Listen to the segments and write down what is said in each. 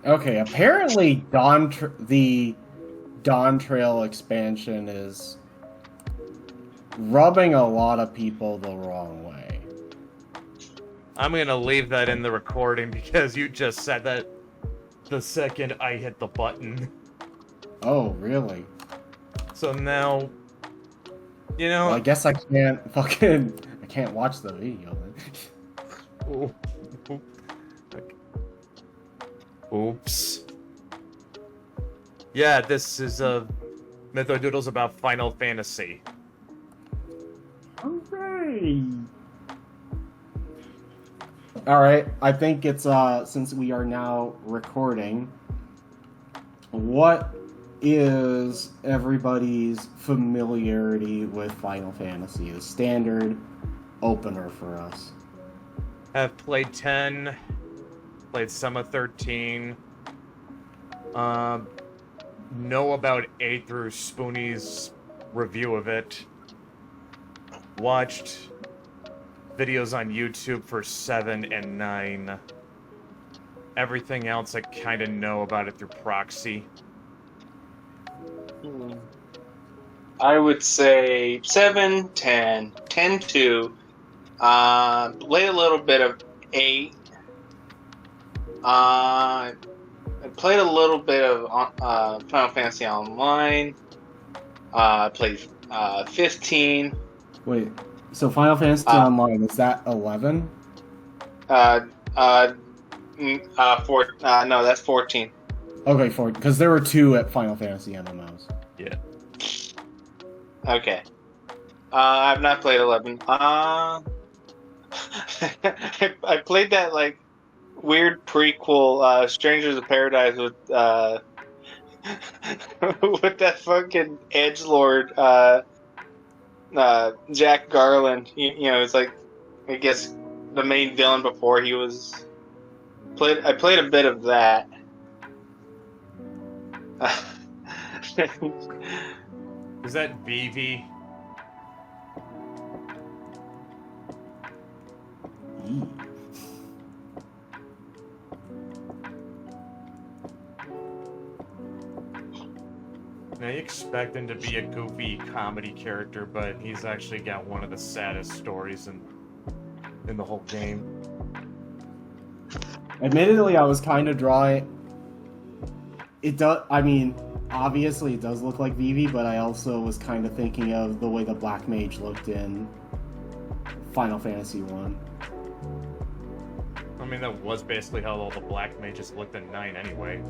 Okay, apparently the Dawn Trail expansion is rubbing a lot of people the wrong way. I'm gonna leave that in the recording because you just said that the second I hit the button. Oh, really? So now, you Well, I know. guess I can't watch the video then. Oops. Yeah, this is MythoDoodles about Final Fantasy. Hooray! Alright, I think it's since we are now recording, what is everybody's familiarity with Final Fantasy? The standard opener for us. Have played 10, played some of 13. Know about 8 through Spoonie's review of it. Watched videos on YouTube for 7 and 9. Everything else I kind of know about it through proxy. I would say 7, 10, 10 2. Played a little bit of 8. I played a little bit of Final Fantasy Online. I played 15. Wait, so Final Fantasy Online, is that 11? No, that's 14. Okay, because there were 2 at Final Fantasy MMOs. Yeah. Okay. I've not played 11. I played that like weird prequel, Strangers of Paradise with with that fucking edgelord, Jack Garland. You know, it's like I guess the main villain before he was I played a bit of that. Is that BV? Now you expect him to be a goofy comedy character, but he's actually got one of the saddest stories in the whole game. Admittedly, I was kind of drawing. It does. I mean, obviously, it does look like Vivi, but I also was kind of thinking of the way the Black Mage looked in Final Fantasy 1. I mean, that was basically how all the Black Mages looked in 9 anyway.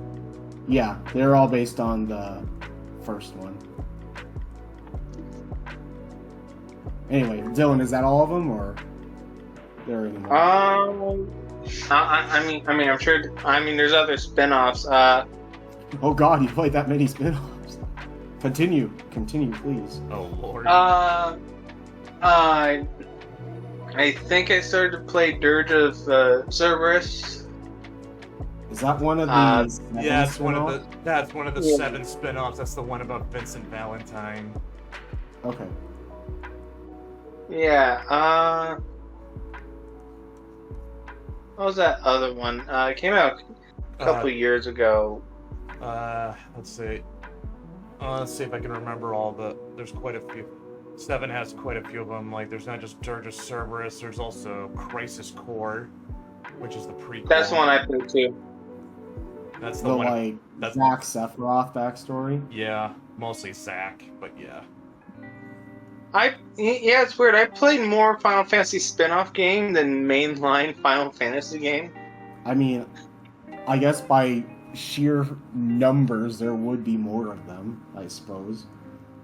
Yeah, they're all based on the first one. Anyway, Dylan, is that all of them, or there are any more? I mean, I'm sure. I mean, there's other spin-offs. Oh God, you played that many spin-offs. Continue, please. Oh Lord. I think I started to play Dirge of Cerberus. Is that one of the? Yeah, that's one of the 7 spin-offs. That's the one about Vincent Valentine. Okay. Yeah. What was that other one? It came out a couple years ago. Let's see. Let's see if I can remember all the. There's quite a few. 7 has quite a few of them. Like, there's not just Dirge of Cerberus. There's also Crisis Core, which is the prequel. That's the one I played too. That's the one. Like Zack Sephiroth backstory. Yeah, mostly Zack, but yeah. Yeah, it's weird. I played more Final Fantasy spin-off game than mainline Final Fantasy game. I mean, I guess by sheer numbers, there would be more of them, I suppose.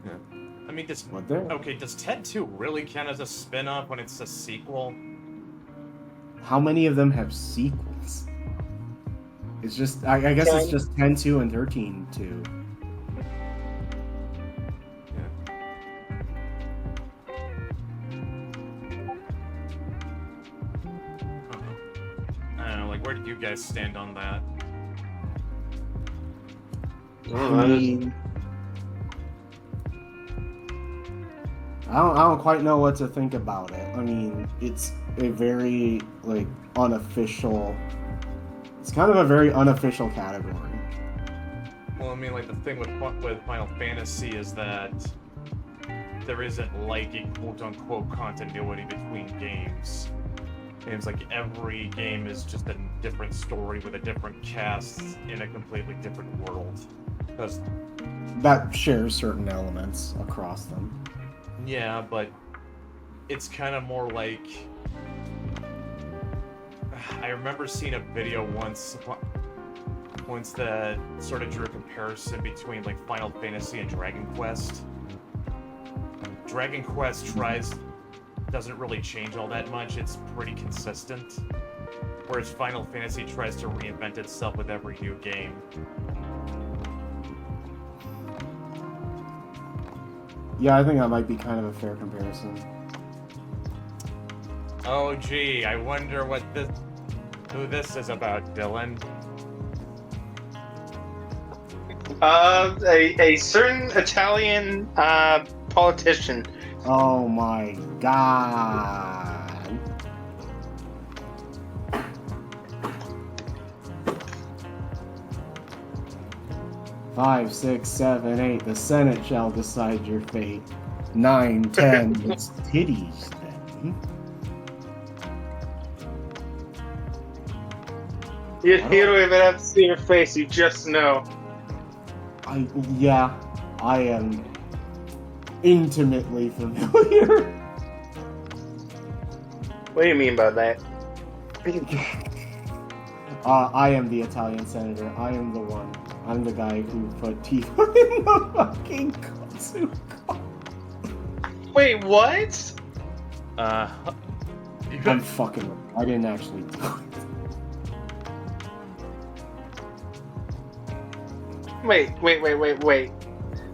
Yeah. I mean, does 10 2 really count as a spin-off when it's a sequel? How many of them have sequels? It's just, I guess it's just 10 2 and 13 2. Where did you guys stand on that? I mean, I don't quite know what to think about it. I mean, it's a very unofficial It's kind of a very unofficial category. Well, I mean, like, the thing with Final Fantasy is that there isn't, like, a quote-unquote continuity between games. It's like every game is just a different story with a different cast in a completely different world. Because That shares certain elements across them. yeah, but it's kind of more like... I remember seeing a video once that sort of drew a comparison between, like, Final Fantasy and Dragon Quest. Dragon Quest doesn't really change all that much, it's pretty consistent. Whereas Final Fantasy tries to reinvent itself with every new game. Yeah, I think that might be kind of a fair comparison. Oh gee, I wonder who this is about, Dylan. A certain Italian politician. Oh my god. Five, 6, 7, 8. The Senate shall decide your fate. 9, 10. It's titties then. You don't even have to see her face, you just know. Yeah, I am intimately familiar. What do you mean by that? I am the Italian senator. I am the one. I'm the guy who put Tifa in the fucking Katsuko. Wait, what? I'm fucking. I didn't actually do it. Wait.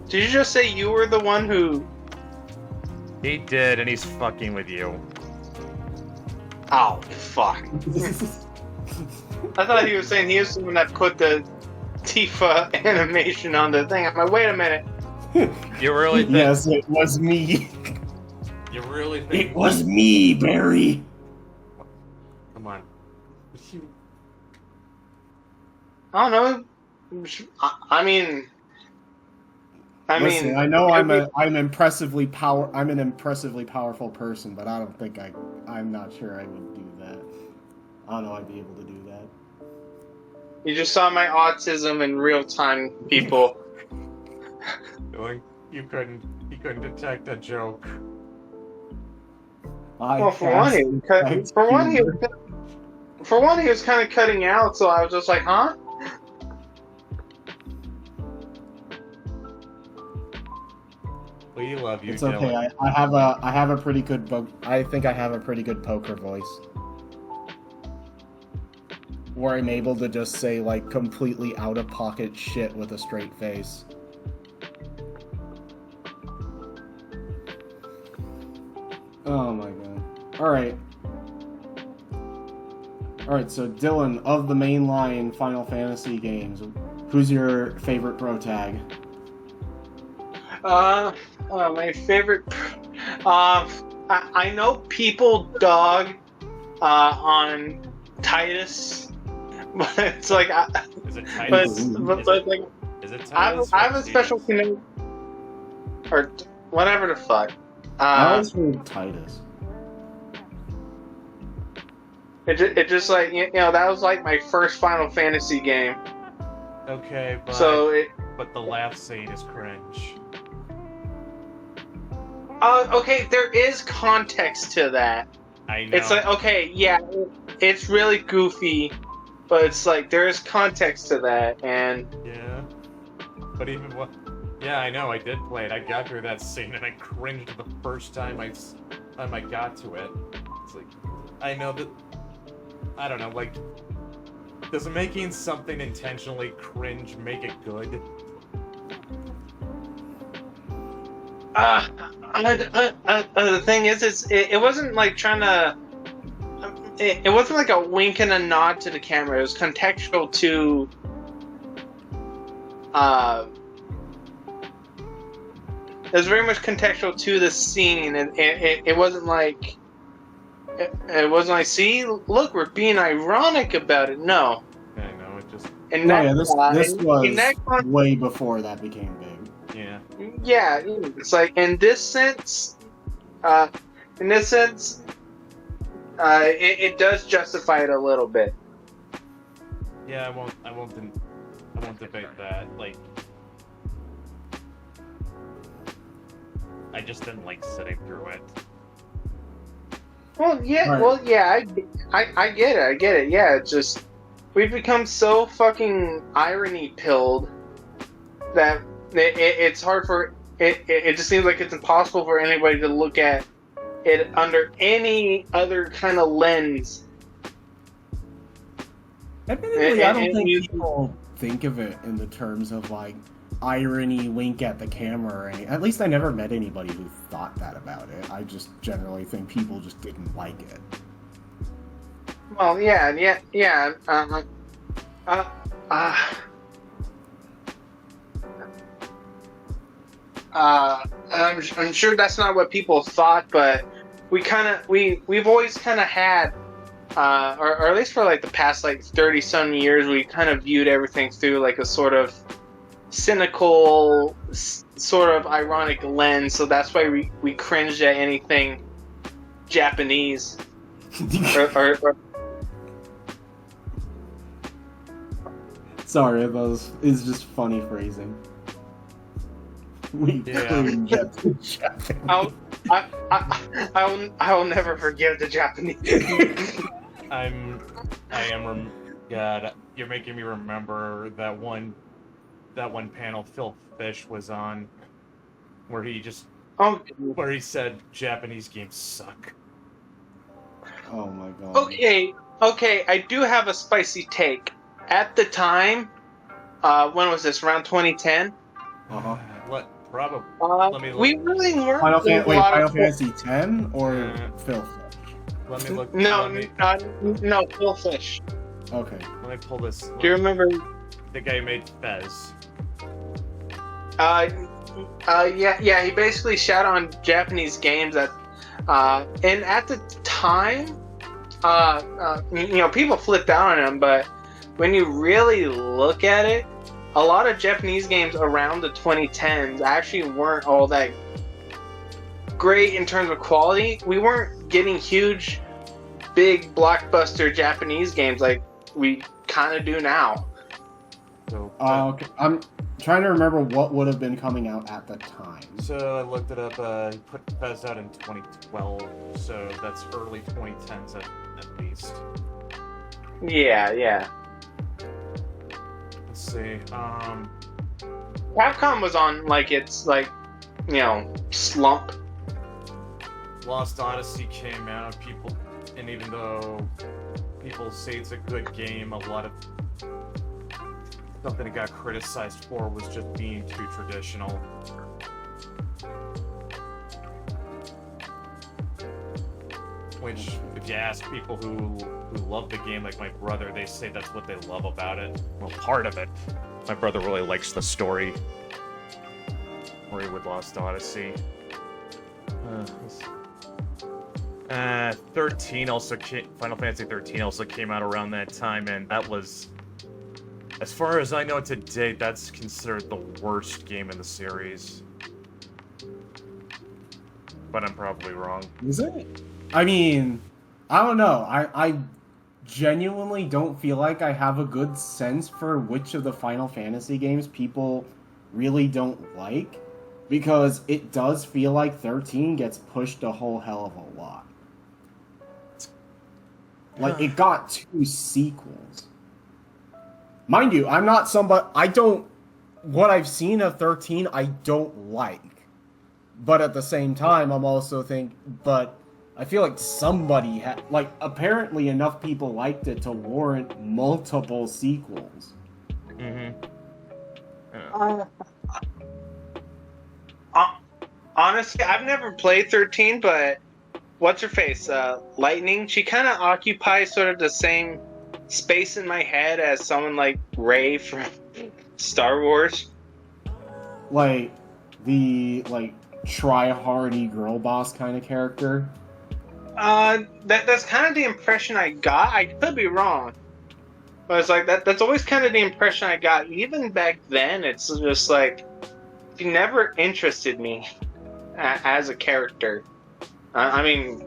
Did you just say you were the one who... He did, and he's fucking with you. Oh, fuck. I thought he was saying he was the one that put the Tifa animation on the thing. I'm like, wait a minute. You really think... Yes, it was me. You really think... It was me, Barry. Come on. I don't know. I mean, Listen, I know I'm an impressively powerful person, but I don't think I'm not sure I would do that. I don't know I'd be able to do that. You just saw my autism in real time, people. Like, you couldn't detect a joke. Well, for one, he was kind of cutting out, so I was just like, huh? We love you, It's Dylan. okay. I have a pretty good I think I have a pretty good poker voice, where I'm able to just say like completely out of pocket shit with a straight face. Oh my god. Alright, so Dylan, of the mainline Final Fantasy games, who's your favorite pro tag? My favorite. I know people dog on Titus, but it's like. Is it Titus? But like, Is it I Titus? have a special connection, or whatever the fuck. I always heard Titus. It just like that was like my first Final Fantasy game. Okay, but but the laugh scene is cringe. Okay, there is context to that. I know. It's like, okay, yeah, it's really goofy, but it's like, there is context to that, and... Yeah. But even what... Yeah, I know, I did play it. I got through that scene, and I cringed the first time I got to it. It's like, I know that... I don't know, like... Does making something intentionally cringe make it good? The thing is, it wasn't like trying to. It wasn't like a wink and a nod to the camera. It was contextual to. It was very much contextual to the scene. It wasn't like. It wasn't like, see, look, we're being ironic about it. No, Yeah. And No, that, yeah, this in that was way before that became big. Yeah. yeah, it's like in this sense, uh, it does justify it a little bit. Yeah, I won't debate that. Like, I just didn't like sitting through it. Well, yeah, Right. well, yeah, I get it. Yeah, it's just we've become so fucking irony pilled that it's hard for it. It just seems like it's impossible for anybody to look at it under any other kind of lens. Admittedly, I don't And think you- people think of it in the terms of like irony, wink at the camera, or any. At least I never met anybody who thought that about it. I just generally think people just didn't like it. Well, yeah. I'm sure that's not what people thought, but we've always kind of had, or at least for like the past like 30 some years, we kind of viewed everything through like a sort of cynical, sort of ironic lens. So that's why we cringed at anything Japanese. or Sorry, it's just funny phrasing. We Yeah. cringe at the Japanese. I will never forgive the Japanese. God, you're making me remember that one panel Phil Fish was on, where he said Japanese games suck. Oh my god. Okay, I do have a spicy take. At the time, when was this? Around 2010. Uh-huh. Probably. Let me look. We really weren't. Final doing a lot Final of- Fantasy X or Phil Fish? Let me look. No, no, Phil Fish. Okay. Let me pull this. Do you remember? The guy who made Fez? Yeah. He basically shat on Japanese games and at the time, people flipped out on him, but when you really look at it, a lot of Japanese games around the 2010s actually weren't all that great in terms of quality. We weren't getting huge, big blockbuster Japanese games like we kind of do now. So, Okay. I'm trying to remember what would have been coming out at the time. so I looked it up. He put Fez out in 2012, so that's early 2010s at least. Yeah. Let's see. Capcom was on its slump. Lost Odyssey came out. And even though people say it's a good game, a lot of something it got criticized for was just being too traditional. Which, if you ask people who love the game, like my brother, they say that's what they love about it. Well, part of it. My brother really likes the story with Lost Odyssey. 13 also Final Fantasy 13 also came out around that time, and that was, as far as I know to date, that's considered the worst game in the series. But I'm probably wrong. Is it? I mean, I don't know. I genuinely don't feel like I have a good sense for which of the Final Fantasy games people really don't like, because it does feel like 13 gets pushed a whole hell of a lot. Like, it got 2 sequels. Mind you, I'm not somebody... What I've seen of 13, I don't like. But at the same time, I'm also but I feel like somebody had... Like, apparently enough people liked it to warrant multiple sequels. Mm-hmm. Honestly, I've never played 13, but what's her face? Lightning. She kind of occupies sort of the same space in my head as someone like Rey from Star Wars. Like, the, try-hardy girl boss kind of character. That's kind of the impression I got. I could be wrong. But it's like that's always kind of the impression I got. Even back then, it's just like she never interested me as a character. I mean,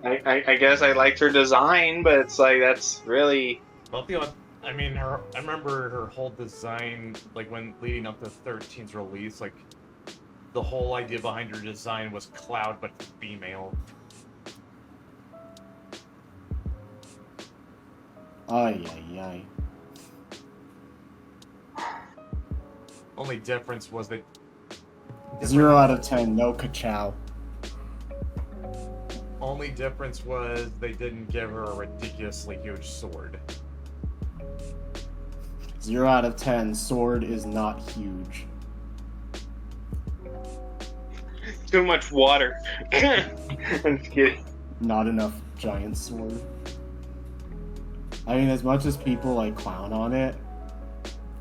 I guess I liked her design, but it's like that's really. Well, I mean, I remember her whole design, like when leading up to 13's release, like the whole idea behind her design was Cloud but female. Ay, ay, ay. Only difference was that 0 out of 10, no ka-chow. only difference was they didn't give her a ridiculously huge sword. 0 out of 10, sword is not huge. Too much water. I'm just kidding. Not enough giant sword. I mean, as much as people like clown on it,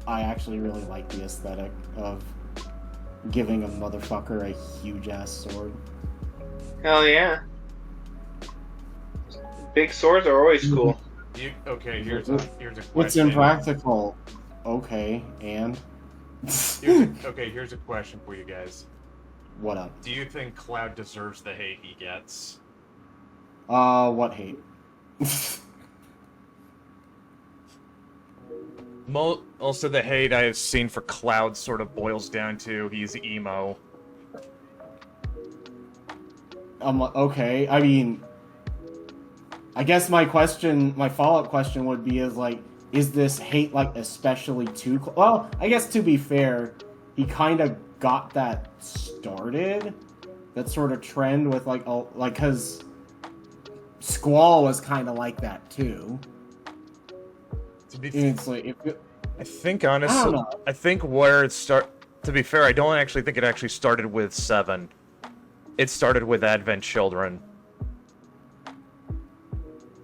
I actually really like the aesthetic of giving a motherfucker a huge ass sword. Hell yeah. Big swords are always cool. Okay, here's a question. What's impractical? Okay, and? Here's a question for you guys. What up? Do you think Cloud deserves the hate he gets? What hate? Also, the hate I have seen for Cloud sort of boils down to he's emo. Okay, I mean, I guess my follow-up question would be is this hate, like, especially to... Well, I guess to be fair, he kind of got that started, that sort of trend with, because Squall was kind of like that, too. It's like... I think, honestly... I don't know. I think where it to be fair, I don't actually think it actually started with 7. It started with Advent Children.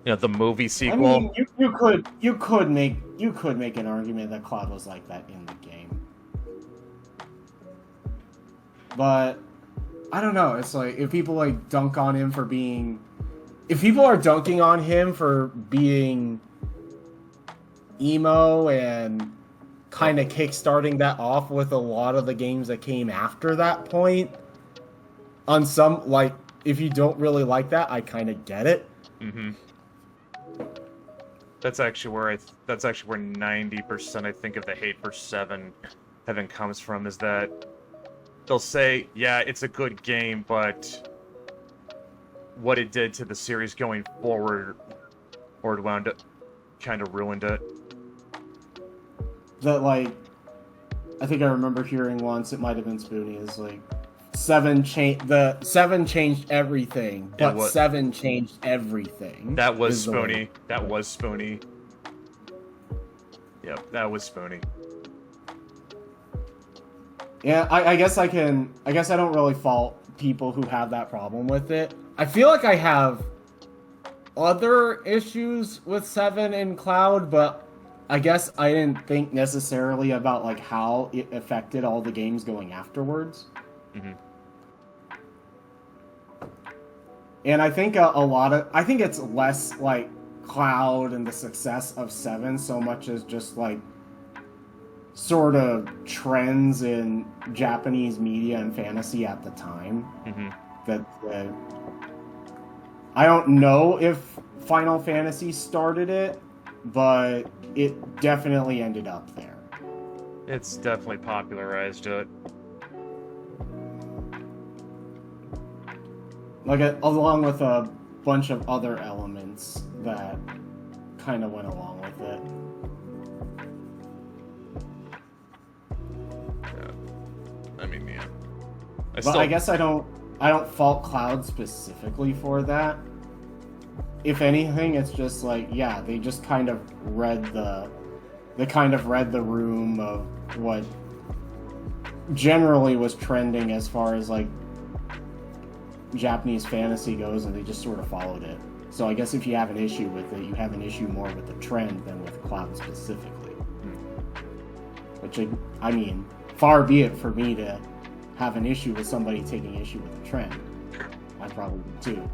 You know, the movie sequel. I mean, you could make an argument that Cloud was like that in the game, but I don't know. It's like if people like dunk on him for being, if people are dunking on him for being emo and kind of kickstarting that off with a lot of the games that came after that point. On some, like, if you don't really like that, I kind of get it. Mm-hmm. That's actually where 90% I think of the hate for 7 Heaven comes from, is that they'll say, yeah, it's a good game, but what it did to the series going forward, or it wound up kind of ruined it. That, like, I think I remember hearing once, it might have been Spoonie, is like, 7 changed everything, but 7 changed everything. That was Spoonie. That was Spoonie. Yep, that was Spoonie. Yeah, I guess I don't really fault people who have that problem with it. I feel like I have other issues with 7 and Cloud, but I guess I didn't think necessarily about like how it affected all the games going afterwards. Mm-hmm. And I think I think it's less like Cloud and the success of 7 so much as just like sort of trends in Japanese media and fantasy at the time. Mm-hmm. That I don't know if Final Fantasy started it, but it definitely ended up there. It's definitely popularized it. Like, along with a bunch of other elements that kind of went along with it. Yeah. I mean, yeah. I guess I don't fault Cloud specifically for that. If anything, it's just like, yeah, they just kind of read the room of what generally was trending as far as like Japanese fantasy goes, and they just sort of followed it. So I guess if you have an issue with it, you have an issue more with the trend than with Cloud specifically. Which, I mean, far be it for me to have an issue with somebody taking issue with the trend. I probably would too.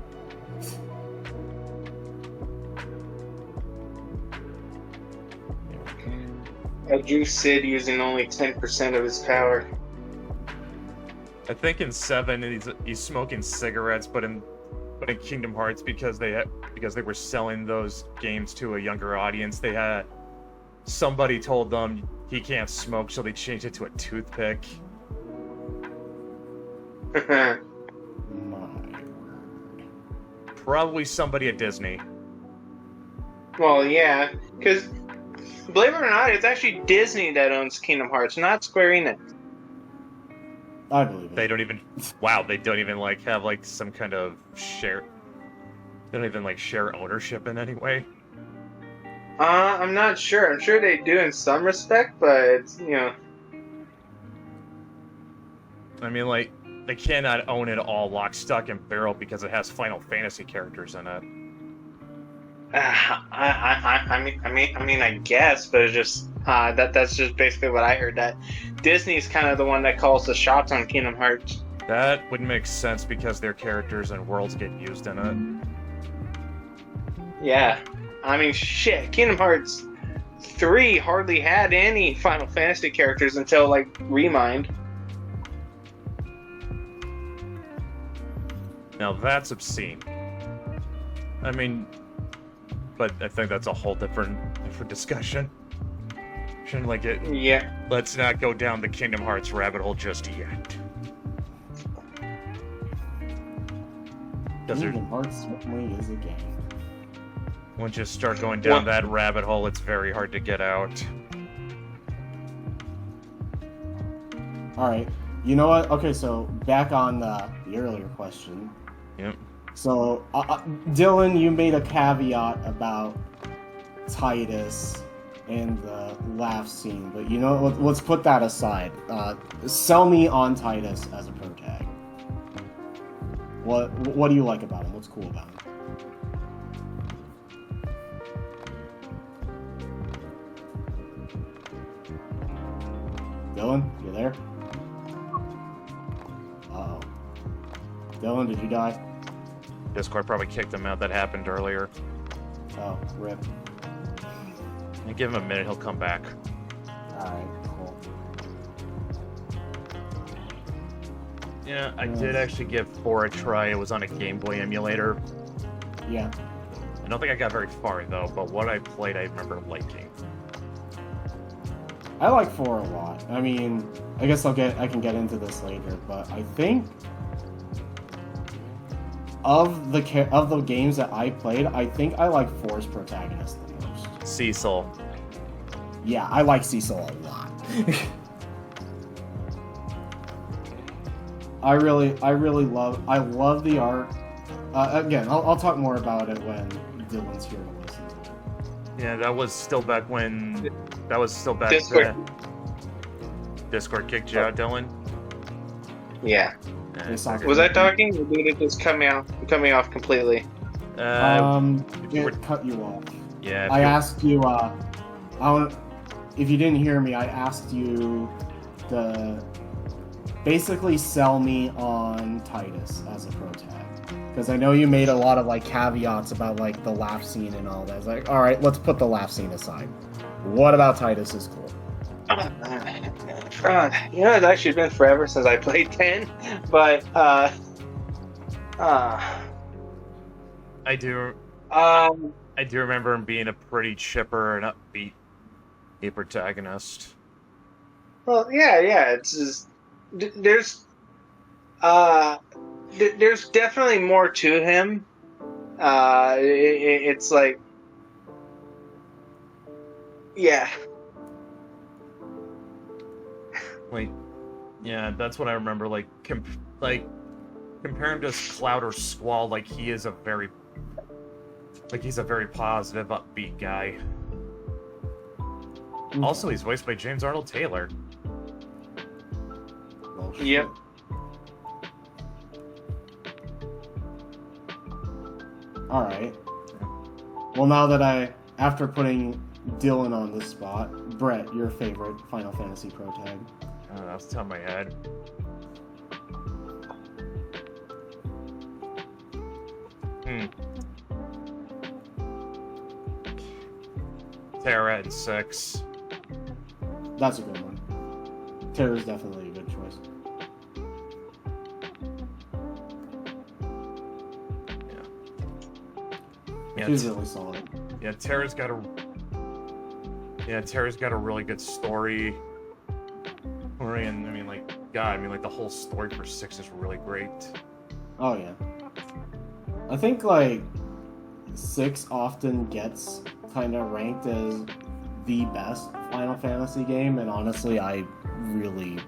I drew Sid using only 10% of his power. I think in 7 he's smoking cigarettes, but in Kingdom Hearts, because they were selling those games to a younger audience, they had somebody told them he can't smoke, so they changed it to a toothpick. My word. Probably somebody at Disney. Well, yeah, because believe it or not, it's actually Disney that owns Kingdom Hearts, not Square Enix. I believe it. They don't even. Wow, they don't even like have like some kind of share. They don't even like share ownership in any way. I'm not sure. I'm sure they do in some respect, but it's, I mean, like, they cannot own it all lock, stock, and barrel because it has Final Fantasy characters in it. I guess, but it's just that's just basically what I heard. That Disney's kind of the one that calls the shots on Kingdom Hearts. That would make sense because their characters and worlds get used in it. Yeah, I mean, shit. Kingdom Hearts 3 hardly had any Final Fantasy characters until like Remind. Now that's obscene. I mean, but I think that's a whole different discussion. Shouldn't like it. Yeah. Let's not go down the Kingdom Hearts rabbit hole just yet. Kingdom Hearts certainly is a game. Once you start going down that rabbit hole, it's very hard to get out. Alright, you know what? Okay, so back on the earlier question. Yep. So, Dylan, you made a caveat about Titus and the laugh scene, but you know, let's put that aside. Sell me on Titus as a protag. What do you like about him? What's cool about him? Dylan, you there? Uh-oh. Dylan, did you die? Discord probably kicked him out. That happened earlier. Oh, rip. And give him a minute, he'll come back. Alright, cool. Yeah, I did actually give 4 a try. It was on a Game Boy emulator. Yeah. I don't think I got very far though, but what I played I remember liking. I like 4 a lot. I mean, I guess I can get into this later, but I think of the games that I played, I think I like 4's protagonist the most. Cecil. Yeah, I like Cecil a lot. I love the art. Again, I'll talk more about it when Dylan's here to listen to it. Yeah, that was still back when. That was still back Discord. Discord kicked you out, Dylan. Yeah. Yes, Was I talking, or did it just cut me off completely? It cut you off. Yeah. I asked you. If you didn't hear me, I asked you to basically sell me on Titus as a protag. Because I know you made a lot of like caveats about like the laugh scene and all that. It's like, all right, let's put the laugh scene aside. What about Titus is cool? It's actually been forever since I played 10, but I do remember him being a pretty chipper and upbeat protagonist. Well, yeah, it's just there's definitely more to him. It's like, yeah. Like, yeah, that's what I remember. Like, compare him to Cloud or Squall. Like, he's a very positive, upbeat guy. Mm-hmm. Also, he's voiced by James Arnold Taylor. Well, shit. Yep. All right. Well, now that after putting Dylan on the spot, Brett, your favorite Final Fantasy protag? That's the top of my head. Terra and 6. That's a good one. Terra's definitely a good choice. Yeah, She's really solid. Yeah, Terra's got a really good story. And I mean, like, God, I mean, like, the whole story for 6 is really great. Oh yeah. I think like 6 often gets kind of ranked as the best Final Fantasy game, and honestly, I really,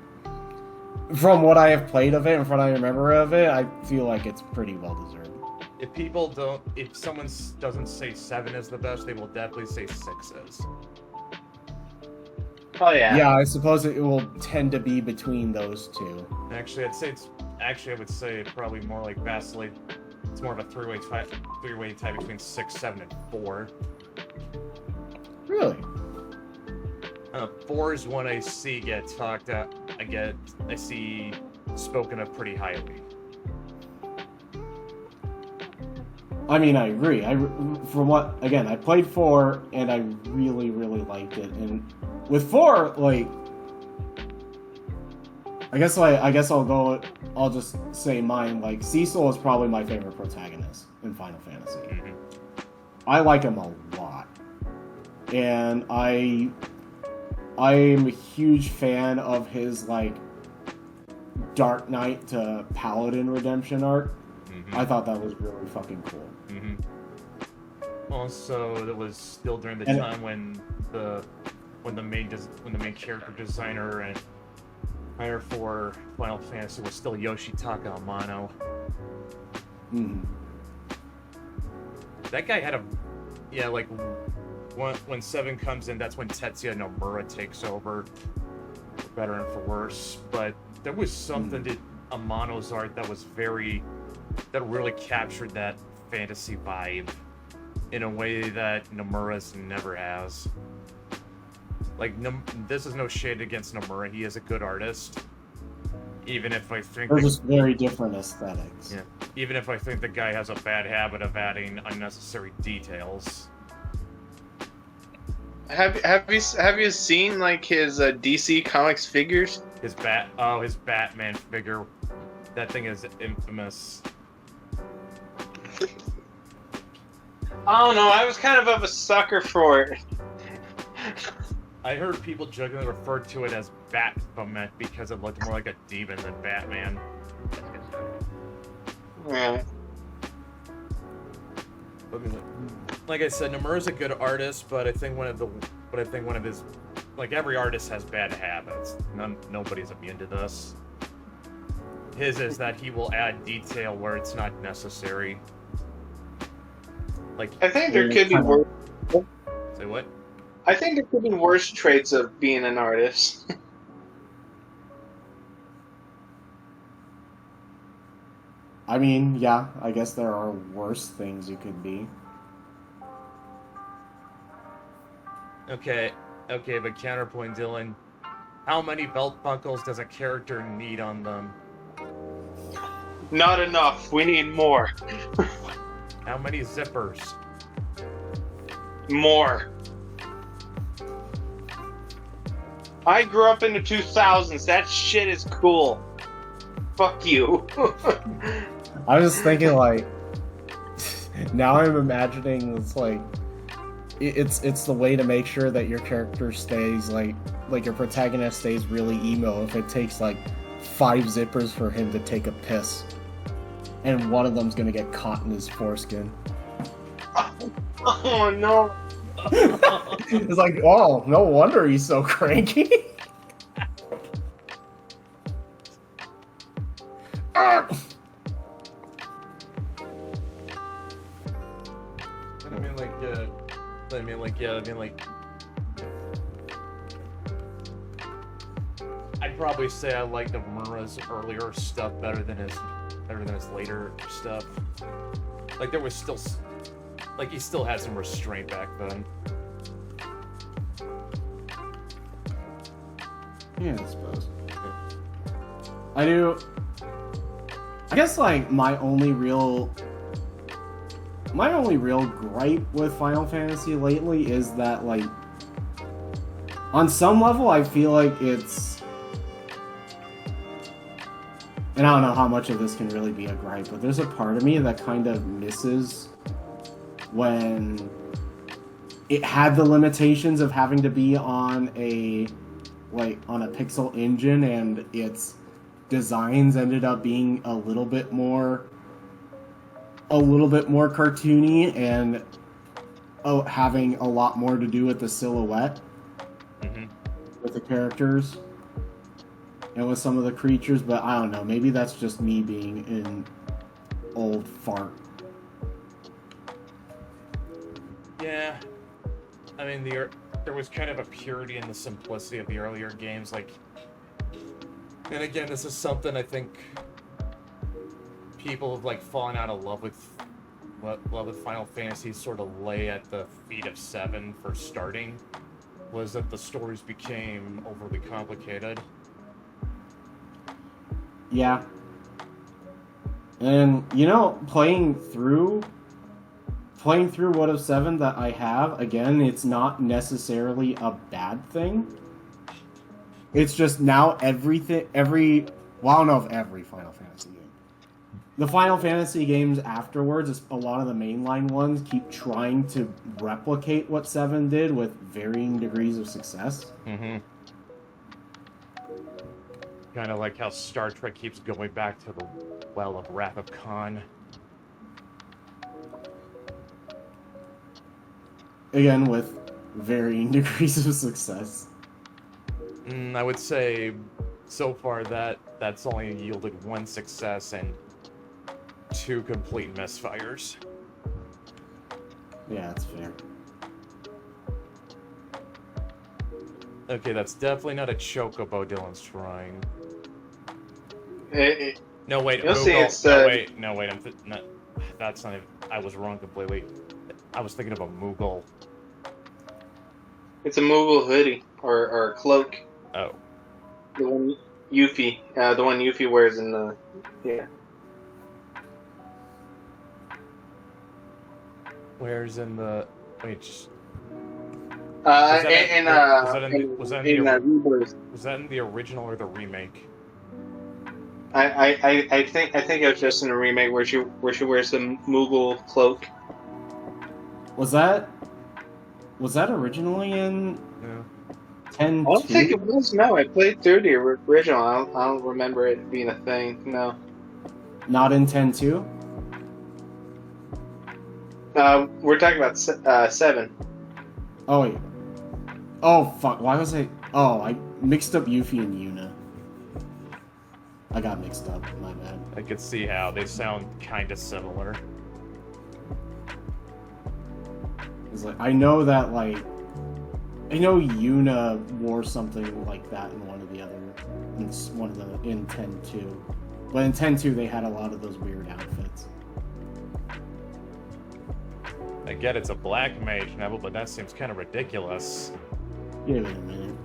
from what I have played of it and from what I remember of it, I feel like it's pretty well deserved. If someone doesn't say 7 is the best, they will definitely say 6 is. Oh yeah. Yeah, I suppose it will tend to be between those two. Actually, I would say probably more like vastly. It's more of a three-way tie between 6, 7, and 4. Really? 4 is one I see get talked at. I see spoken of pretty highly. I mean, I agree. I played 4 and I really, really liked it. And with 4, like, I guess I'll just say mine. Like, Cecil is probably my favorite protagonist in Final Fantasy. Mm-hmm. I like him a lot, and I'm a huge fan of his like Dark Knight to Paladin redemption arc. Mm-hmm. I thought that was really fucking cool. Mm-hmm. Also, it was still during the time when the main character designer and writer for Final Fantasy was still Yoshitaka Amano. Mm-hmm. That guy had when 7 comes in, that's when Tetsuya Nomura takes over, for better and for worse. But there was something to Amano's art that really captured that fantasy vibe in a way that Nomura's never has. Like, this is no shade against Nomura. He is a good artist. Even if I think... They're just very different aesthetics. Yeah. Even if I think the guy has a bad habit of adding unnecessary details. Have you seen, like, his DC Comics figures? His Batman figure. That thing is infamous. I don't know. I was kind of a sucker for it. I heard people jokingly refer to it as Bat-Fomet because it looked more like a demon than Batman. Yeah. Like I said, Nomura's a good artist, but I think one of his, like, every artist has bad habits. Nobody's immune to this. His is that he will add detail where it's not necessary. Like, I think there could be worse. Say what? I think there could be worse traits of being an artist. I mean, yeah, I guess there are worse things you could be. Okay, but counterpoint, Dylan. How many belt buckles does a character need on them? Not enough. We need more. How many zippers? More. I grew up in the 2000s. That shit is cool. Fuck you. I was thinking, like, now I'm imagining it's like it's the way to make sure that your character stays like your protagonist stays really emo if it takes like 5 zippers for him to take a piss, and one of them's gonna get caught in his foreskin. Oh no. It's like, oh, no wonder he's so cranky. I mean, I'd probably say I like Nomura's earlier stuff better than his later stuff. Like, there was still, like, he still had some restraint back then. Yeah, I suppose. I guess, like, my only real gripe with Final Fantasy lately is that, like, On some level, I feel like it's... And I don't know how much of this can really be a gripe, but there's a part of me that kind of misses when it had the limitations of having to be on a pixel engine, and its designs ended up being a little bit more cartoony and having a lot more to do with the silhouette with the characters and with some of the creatures. But I don't know, maybe that's just me being an old fart. Yeah, I mean, there was kind of a purity in the simplicity of the earlier games, like, and again, this is something I think people have, like, fallen out of love with Final Fantasy sort of lay at the feet of 7 for starting, was that the stories became overly complicated. Yeah. And, you know, playing through What of 7 that I have, again, it's not necessarily a bad thing. It's just now well, I don't know if every Final Fantasy game. The Final Fantasy games afterwards, a lot of the mainline ones, keep trying to replicate what 7 did with varying degrees of success. Mm-hmm. Kind of like how Star Trek keeps going back to the well of Wrath of Khan. Again, with varying degrees of success. I would say, so far, that's only yielded 1 success and 2 complete misfires. Yeah, that's fair. Okay, that's definitely not a chocobo Dylan's trying. No, wait, You'll see it's, no, wait, that's not even, I was wrong completely. I was thinking of a Moogle. It's a Moogle hoodie or cloak. Oh. The one Yuffie wears in the Where's in the Rebirth? Was that in the original or the remake? I think it was just in the remake where she wears the Moogle cloak. Was that originally in 10? I don't think it was. No, I played through the original. I don't remember it being a thing. No. Not in 10-2? We're talking about 7. Oh wait. Oh fuck! Why was I? Oh, I mixed up Yuffie and Yuna. I got mixed up. My bad. I could see how they sound kind of similar. It's like I know Yuna wore something like that in one of the other, in 10-2, but in 10-2 they had a lot of those weird outfits. I get it's a black mage Neville, but that seems kind of ridiculous. Give it a minute.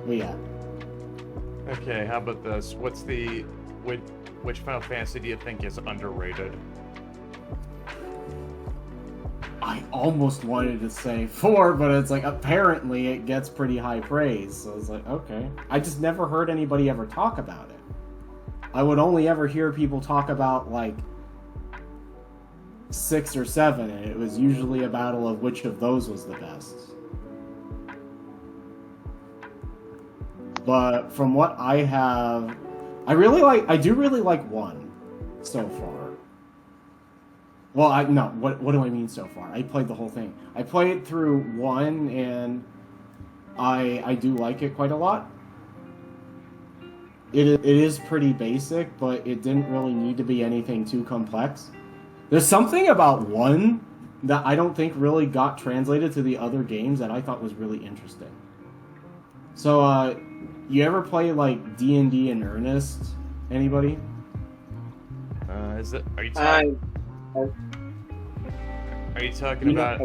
But yeah. Okay, how about this? Which Final Fantasy do you think is underrated? I almost wanted to say 4, but it's like, apparently it gets pretty high praise. So it's like, okay. I just never heard anybody ever talk about it. I would only ever hear people talk about, like, 6 or 7, and it was usually a battle of which of those was the best. But from what I have, I do really like 1 so far. Well, what do I mean so far? I played the whole thing. I played through 1, and I do like it quite a lot. It is pretty basic, but it didn't really need to be anything too complex. There's something about 1 that I don't think really got translated to the other games that I thought was really interesting. So, you ever play, like, D&D in earnest? Anybody? Are you talking about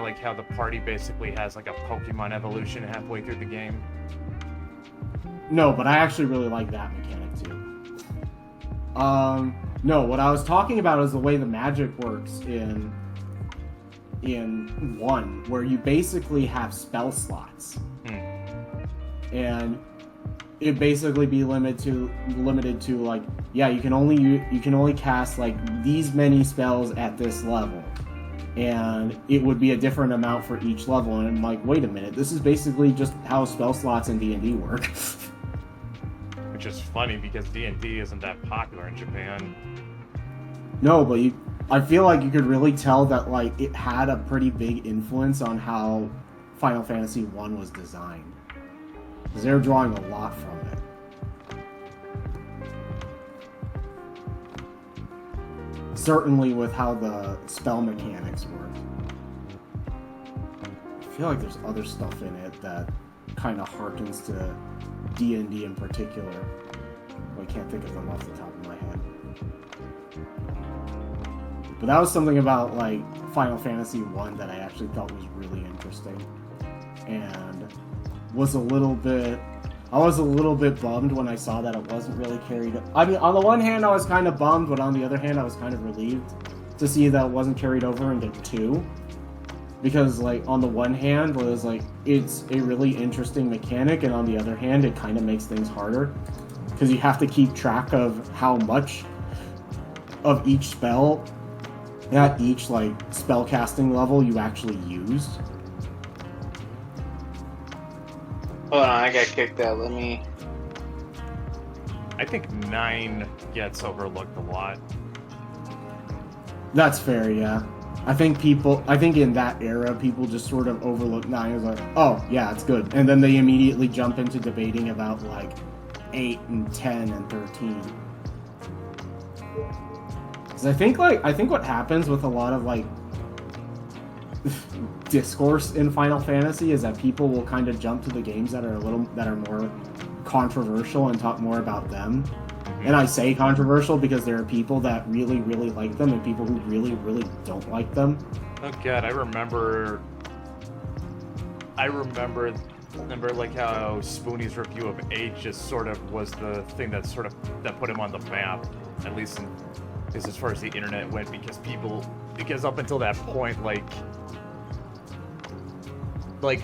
like how the party basically has like a Pokemon evolution halfway through the game? No, but I actually really like that mechanic No, what I was talking about is the way the magic works in 1, where you basically have spell slots. And it basically be limited to like, yeah, you can only cast like these many spells at this level. And it would be a different amount for each level, and I'm like, wait a minute, this is basically just how spell slots in D&D work. Which is funny because D&D isn't that popular in Japan. No, but I feel like you could really tell that like it had a pretty big influence on how Final Fantasy 1 was designed. Because they're drawing a lot from it. Certainly with how the spell mechanics work. I feel like there's other stuff in it that kind of harkens to D&D in particular. I can't think of them off the top of my head. But that was something about like Final Fantasy 1 that I actually thought was really interesting. And was a little bit bummed when I saw that it wasn't really carried. I mean, on the one hand, I was kind of bummed, but on the other hand, I was kind of relieved to see that it wasn't carried over into 2. Because, like, on the one hand, it was like, it's a really interesting mechanic, and on the other hand, it kind of makes things harder. Because you have to keep track of how much of each spell at each, like, spell casting level you actually used. Hold on, I got kicked out. Let me. I think 9 gets overlooked a lot. That's fair, yeah. I think in that era, people just sort of overlook 9 as like, oh, yeah, it's good. And then they immediately jump into debating about, like, 8 and 10 and 13. Because I think what happens with a lot of, like, discourse in Final Fantasy is that people will kind of jump to the games that are more controversial and talk more about them. And I say controversial because there are people that really, really like them and people who really, really don't like them. Oh god, I remember like how Spoonie's review of 8 just sort of was the thing that put him on the map, at least as far as the internet went, because up until that point, like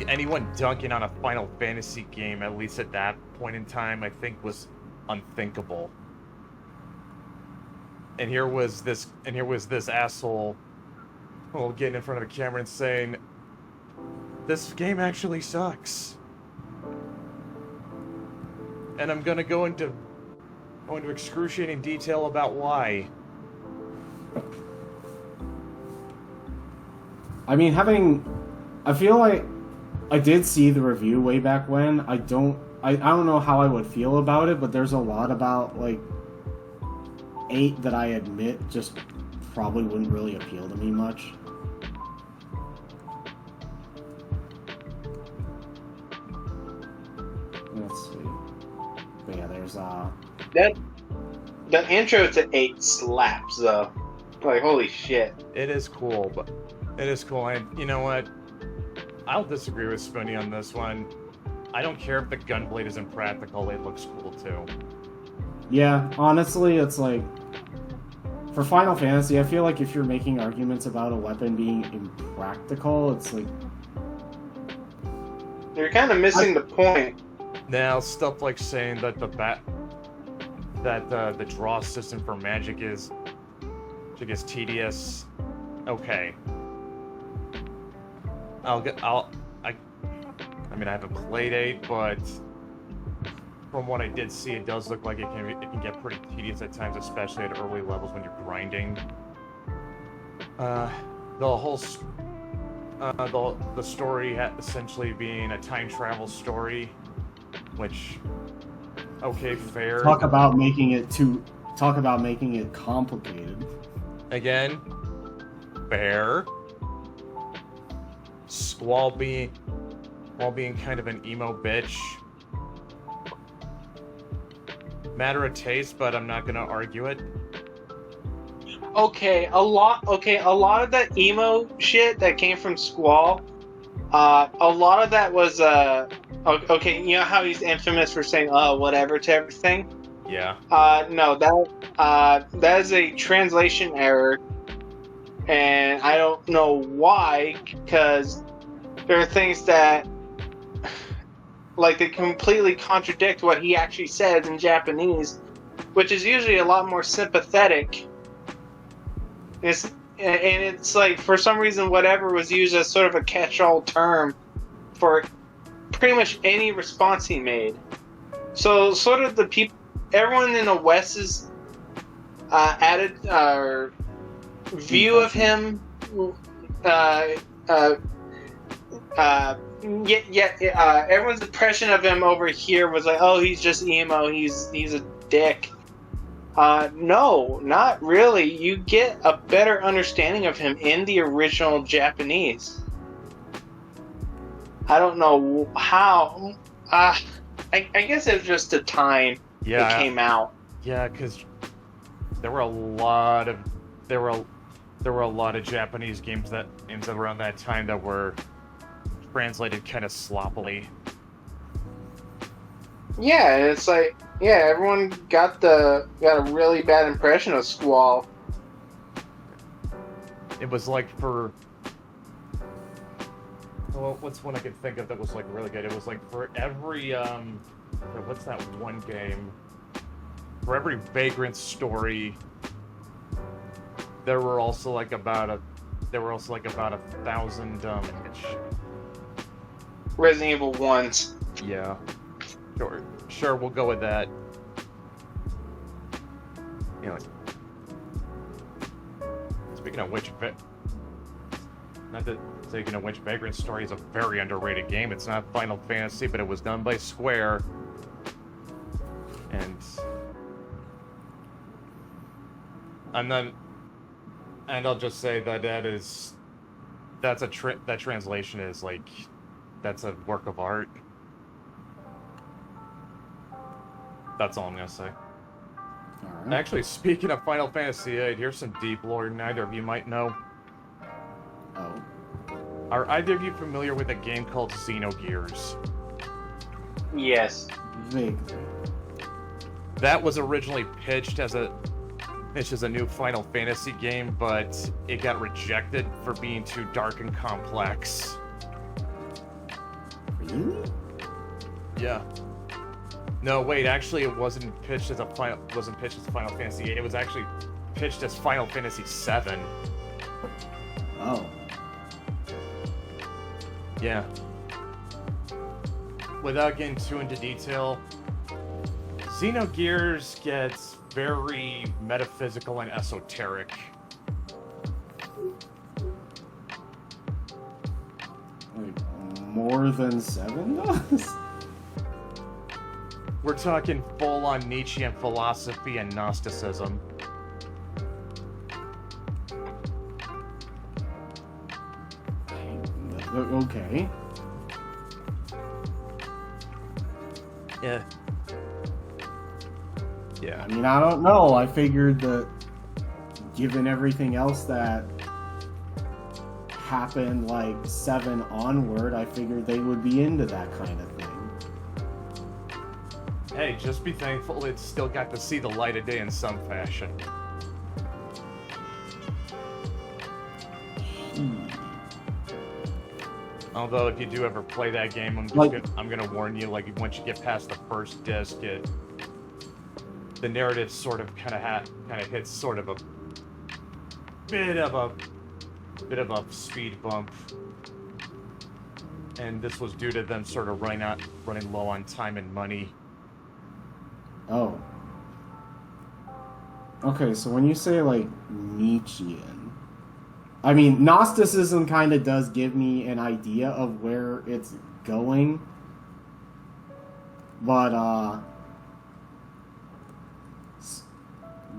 anyone dunking on a Final Fantasy game, at least at that point in time, I think was unthinkable. And here was this asshole, getting in front of a camera and saying, "This game actually sucks." And I'm gonna go into excruciating detail about why. I mean, I feel like I did see the review way back when. I don't know how I would feel about it, but there's a lot about, like, 8 that I admit just probably wouldn't really appeal to me much. Let's see. But yeah, there's the intro to 8 slaps though. Like, holy shit. It is cool, but it is cool. And you know what? I'll disagree with Spoonie on this one. I don't care if the gunblade isn't practical, it looks cool too. Yeah, honestly, it's like, for Final Fantasy, I feel like if you're making arguments about a weapon being impractical, it's like... You're kind of missing the point. Now, stuff like saying that the draw system for magic is tedious. Okay. I mean, I haven't played 8, but from what I did see, it does look like it can get pretty tedious at times, especially at early levels when you're grinding. The whole the story essentially being a time travel story, which, okay, fair. Talk about making it complicated. Again, fair. While being kind of an emo bitch. Matter of taste, but I'm not gonna argue it. Okay, a lot of that emo shit that came from Squall, a lot of that was okay, you know how he's infamous for saying whatever to everything? Yeah. No, that is a translation error, and I don't know why, because there are things that, like, they completely contradict what he actually says in Japanese, which is usually a lot more sympathetic. It's like, for some reason, whatever was used as sort of a catch-all term for pretty much any response he made. So, sort of the people, everyone in the West's added view of him, everyone's impression of him over here was like, oh, he's just emo, he's a dick. No, not really. You get a better understanding of him in the original Japanese. I don't know how. I guess it was just the time it came out. Yeah, because there were a lot of Japanese games around that time that were translated kind of sloppily. Yeah, it's like, yeah, everyone got a really bad impression of Squall. It was like for, well, what's one I could think of that was like really good? It was like for every what's that one game? For every Vagrant story, there were also like about 1,000 Resident Evil 1s. Yeah. Sure, we'll go with that. You know, speaking of which, Vagrant Story is a very underrated game. It's not Final Fantasy, but it was done by Square, and I'll just say that that translation is like, that's a work of art. That's all I'm gonna say. Alright. Actually, speaking of Final Fantasy VIII, here's some deep lore neither of you might know. Oh. Are either of you familiar with a game called Xenogears? Yes. Vaguely. That was originally pitched as a new Final Fantasy game, but it got rejected for being too dark and complex. Really? Yeah. No, wait. Actually, it wasn't pitched as Final Fantasy VIII. It was actually pitched as Final Fantasy VII. Oh. Yeah. Without getting too into detail, Xenogears gets very metaphysical and esoteric. Like, more than 7 does? We're talking full-on Nietzschean philosophy and Gnosticism. Okay. Yeah. Yeah. I mean, I don't know. I figured that given everything else that happened, like 7 onward, I figured they would be into that kind of thing. Hey, just be thankful it still got to see the light of day in some fashion. Although, if you do ever play that game, I'm gonna warn you. Like, once you get past the first disc, the narrative sort of kind of hits sort of a bit of a speed bump, and this was due to them sort of running low on time and money. Oh. Okay, so when you say, like, Nietzschean, I mean, Gnosticism kind of does give me an idea of where it's going, but,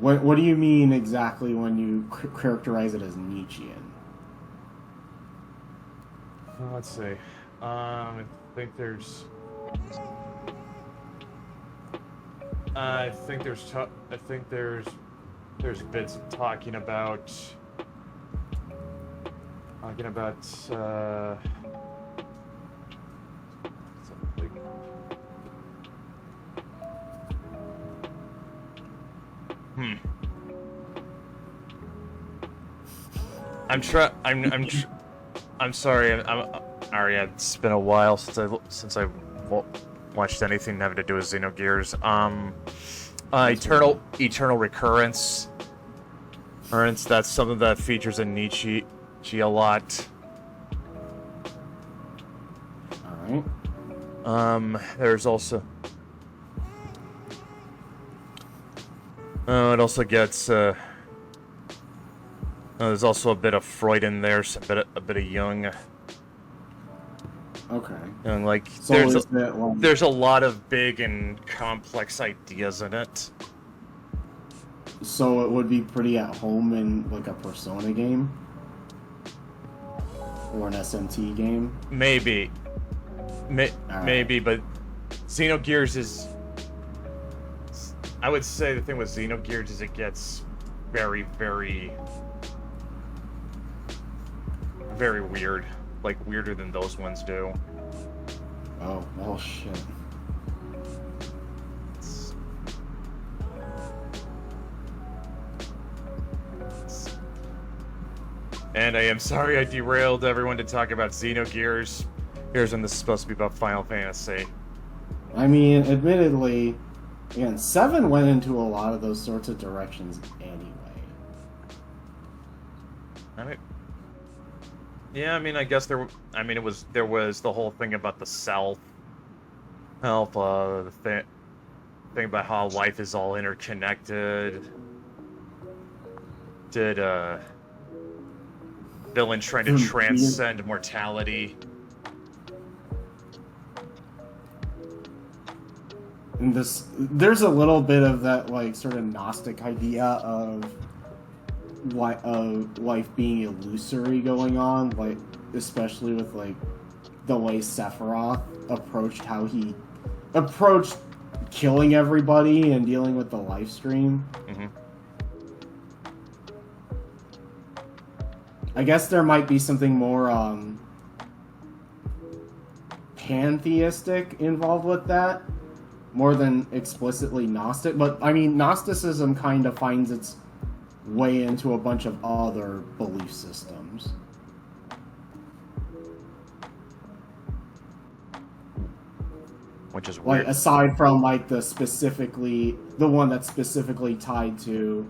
what do you mean exactly when you characterize it as Nietzschean? Let's see. I think there's bits talking about Hmm. I'm sorry. Arya, it's been a while since I watched anything having to do with Xenogears. Eternal Recurrence. That's something that features in Nietzsche a lot. Alright. There's also... it also gets, there's also a bit of Freud in there, so a bit of Jung. Okay. And, like, So there's a lot of big and complex ideas in it. So it would be pretty at home in, like, a Persona game? Or an SMT game? Maybe. Maybe, but Xenogears is... I would say the thing with Xenogears is it gets very, very... very weird. Like, weirder than those ones do. Oh, well, shit. And I am sorry I derailed everyone to talk about Xenogears. Here's when this is supposed to be about Final Fantasy. I mean, admittedly, again, 7 went into a lot of those sorts of directions anyway. I guess there was the whole thing about the self, the thing about how life is all interconnected. Did villain trying to transcend mortality. And there's a little bit of that, like, sort of Gnostic idea of life being illusory going on, like, especially with, like, the way Sephiroth approached how he approached killing everybody and dealing with the life stream. Mm-hmm. I guess there might be something more pantheistic involved with that, more than explicitly Gnostic. But I mean, Gnosticism kind of finds its way into a bunch of other belief systems. Which is weird. Like, aside from, like, the one that's specifically tied to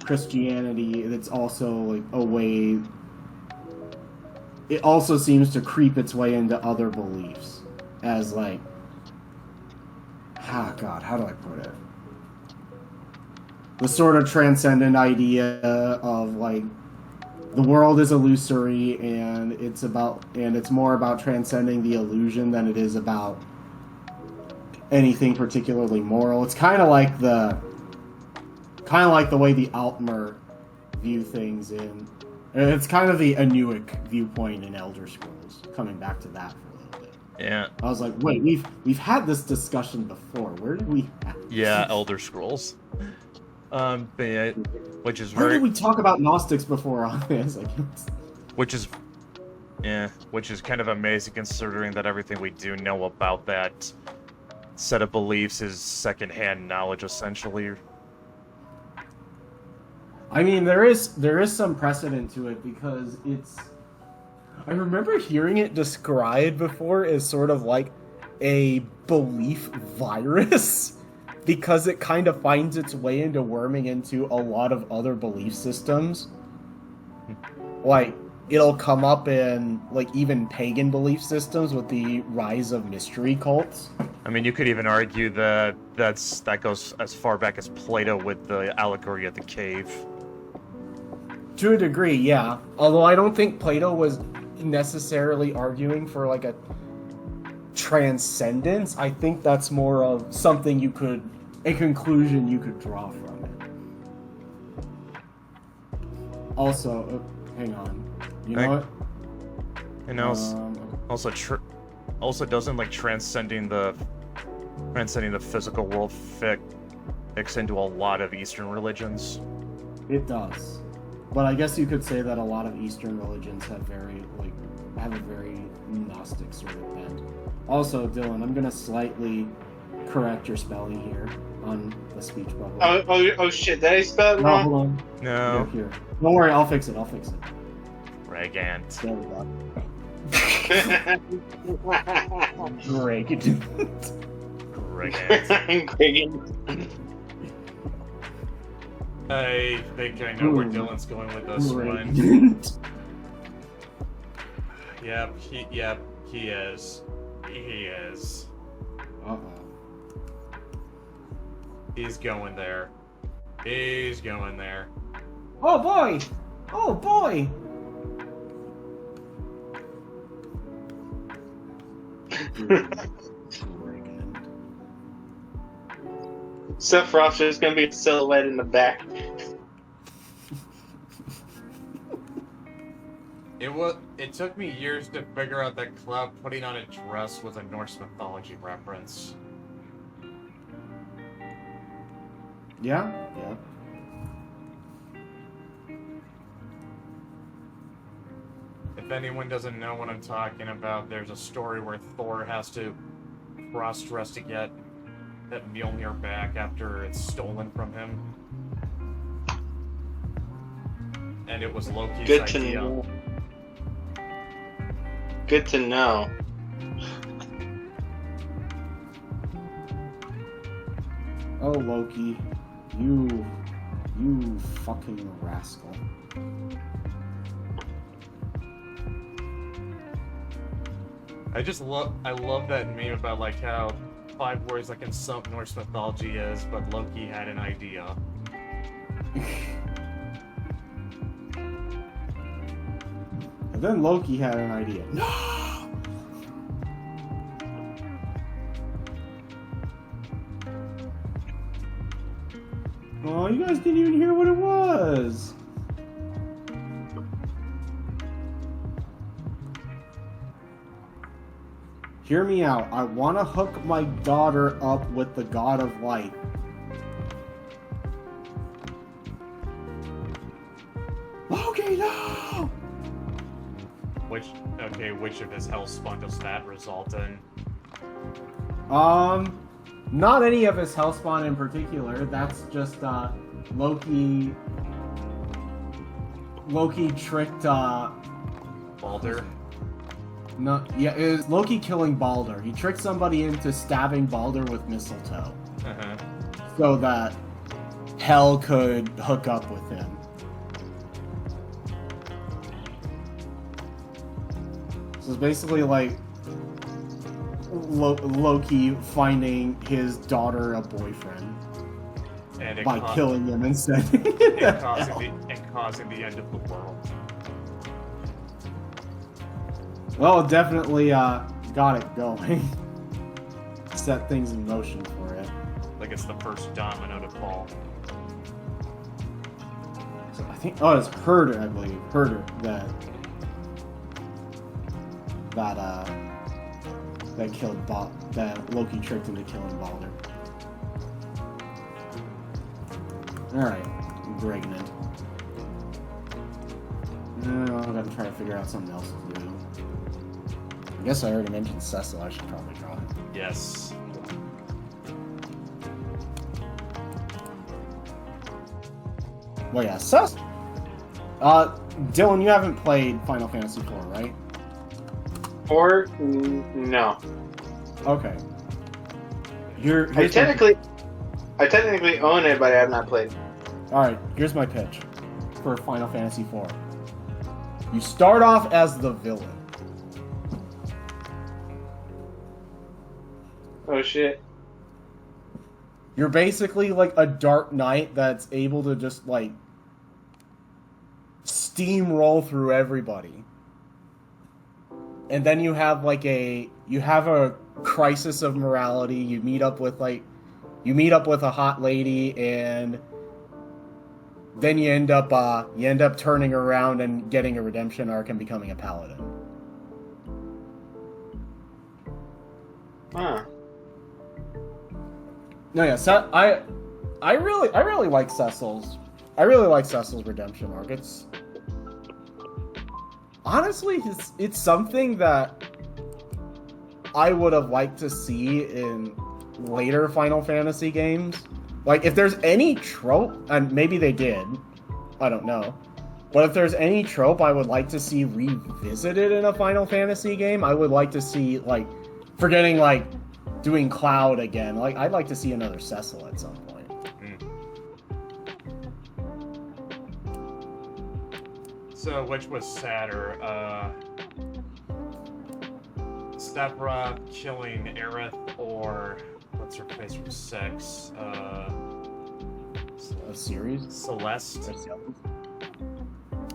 Christianity, it's also, like, a way... It also seems to creep its way into other beliefs. As, like... Oh, God, how do I put it? The sort of transcendent idea of, like, the world is illusory, and it's more about transcending the illusion than it is about anything particularly moral. It's kind of like the way the Altmer view things in. It's kind of the Anuic viewpoint in Elder Scrolls. Coming back to that for a little bit. Yeah. I was like, wait, we've had this discussion before. Where did we have this? Yeah, Elder Scrolls. But yeah, which is Where did we talk about Gnostics before on this? Which is kind of amazing considering that everything we do know about that set of beliefs is secondhand knowledge, essentially. I mean, there is some precedent to it because I remember hearing it described before as sort of like a belief virus because it kind of finds its way into worming into a lot of other belief systems. Like, it'll come up in, like, even pagan belief systems with the rise of mystery cults. I mean, you could even argue that that goes as far back as Plato with the allegory of the cave. To a degree, yeah. Although I don't think Plato was necessarily arguing for, like, a transcendence. I think that's more of something a conclusion you could draw from it. Also, hang on. You know what? And also doesn't, like, transcending the physical world fix into a lot of Eastern religions. It does. But I guess you could say that a lot of Eastern religions have a very Gnostic sort of bent. Also, Dylan, I'm gonna slightly correct your spelling here. on the speech bubble. Oh shit! Did I spell it No, wrong? hold on. No. Here. Don't worry, I'll fix it. I'll fix it. Regant. There we go. Regant. Regant. I think I know where Dylan's going with this one. Yep, he is. He is. Uh-oh. He's going there. He's going there. Oh boy! Oh boy! Sephiroth's just gonna be a silhouette in the back. It took me years to figure out that Cloud putting on a dress was a Norse mythology reference. Yeah? If anyone doesn't know what I'm talking about, there's a story where Thor has to cross-dress to get that Mjolnir back after it's stolen from him. And it was Loki's Good to idea. know. Good to know. Oh, Loki. You fucking rascal. I love that meme about like how 5 words like in some Norse mythology is, but Loki had an idea. And then Loki had an idea. No! Oh, you guys didn't even hear what it was. Hear me out. I want to hook my daughter up with the God of Light. Loki, no! Which of his hellspawn does that result in? Not any of his hellspawn in particular. That's just, Loki tricked, Baldur? No, yeah, it was Loki killing Baldur. He tricked somebody into stabbing Baldur with mistletoe. Uh-huh. So that Hell could hook up with him. So it's basically like Loki finding his daughter a boyfriend And by killing him and sending him and to causing the end of the world. Well, it definitely got it going. Set things in motion for it. Like it's the first domino to fall. So I think, it's Herder, I believe. Herder that killed that Loki tricked into killing Baldur. Alright, I'm breaking it. Now I gotta try to figure out something else to do. I guess I already mentioned Cecil, I should probably draw it. Yes. Well, yeah, Cecil. Dylan, you haven't played Final Fantasy IV, right? Or no. Okay. I technically own it, but I have not played. Alright, here's my pitch for Final Fantasy IV. You start off as the villain. Oh shit. You're basically like a Dark Knight that's able to just like steamroll through everybody. And then you have a crisis of morality. You meet up with a hot lady, and then you end up turning around and getting a redemption arc and becoming a paladin. Huh. No, yeah, I really like Cecil's redemption arc. It's honestly it's something that I would have liked to see in later Final Fantasy games. Like, if there's any trope, and maybe they did, I don't know. But if there's any trope I would like to see revisited in a Final Fantasy game, I would like to see, like, forgetting, like, doing Cloud again. Like, I'd like to see another Cecil at some point. So, which was sadder? Sephiroth killing Aerith, or what's her face from 6? A series? Celeste?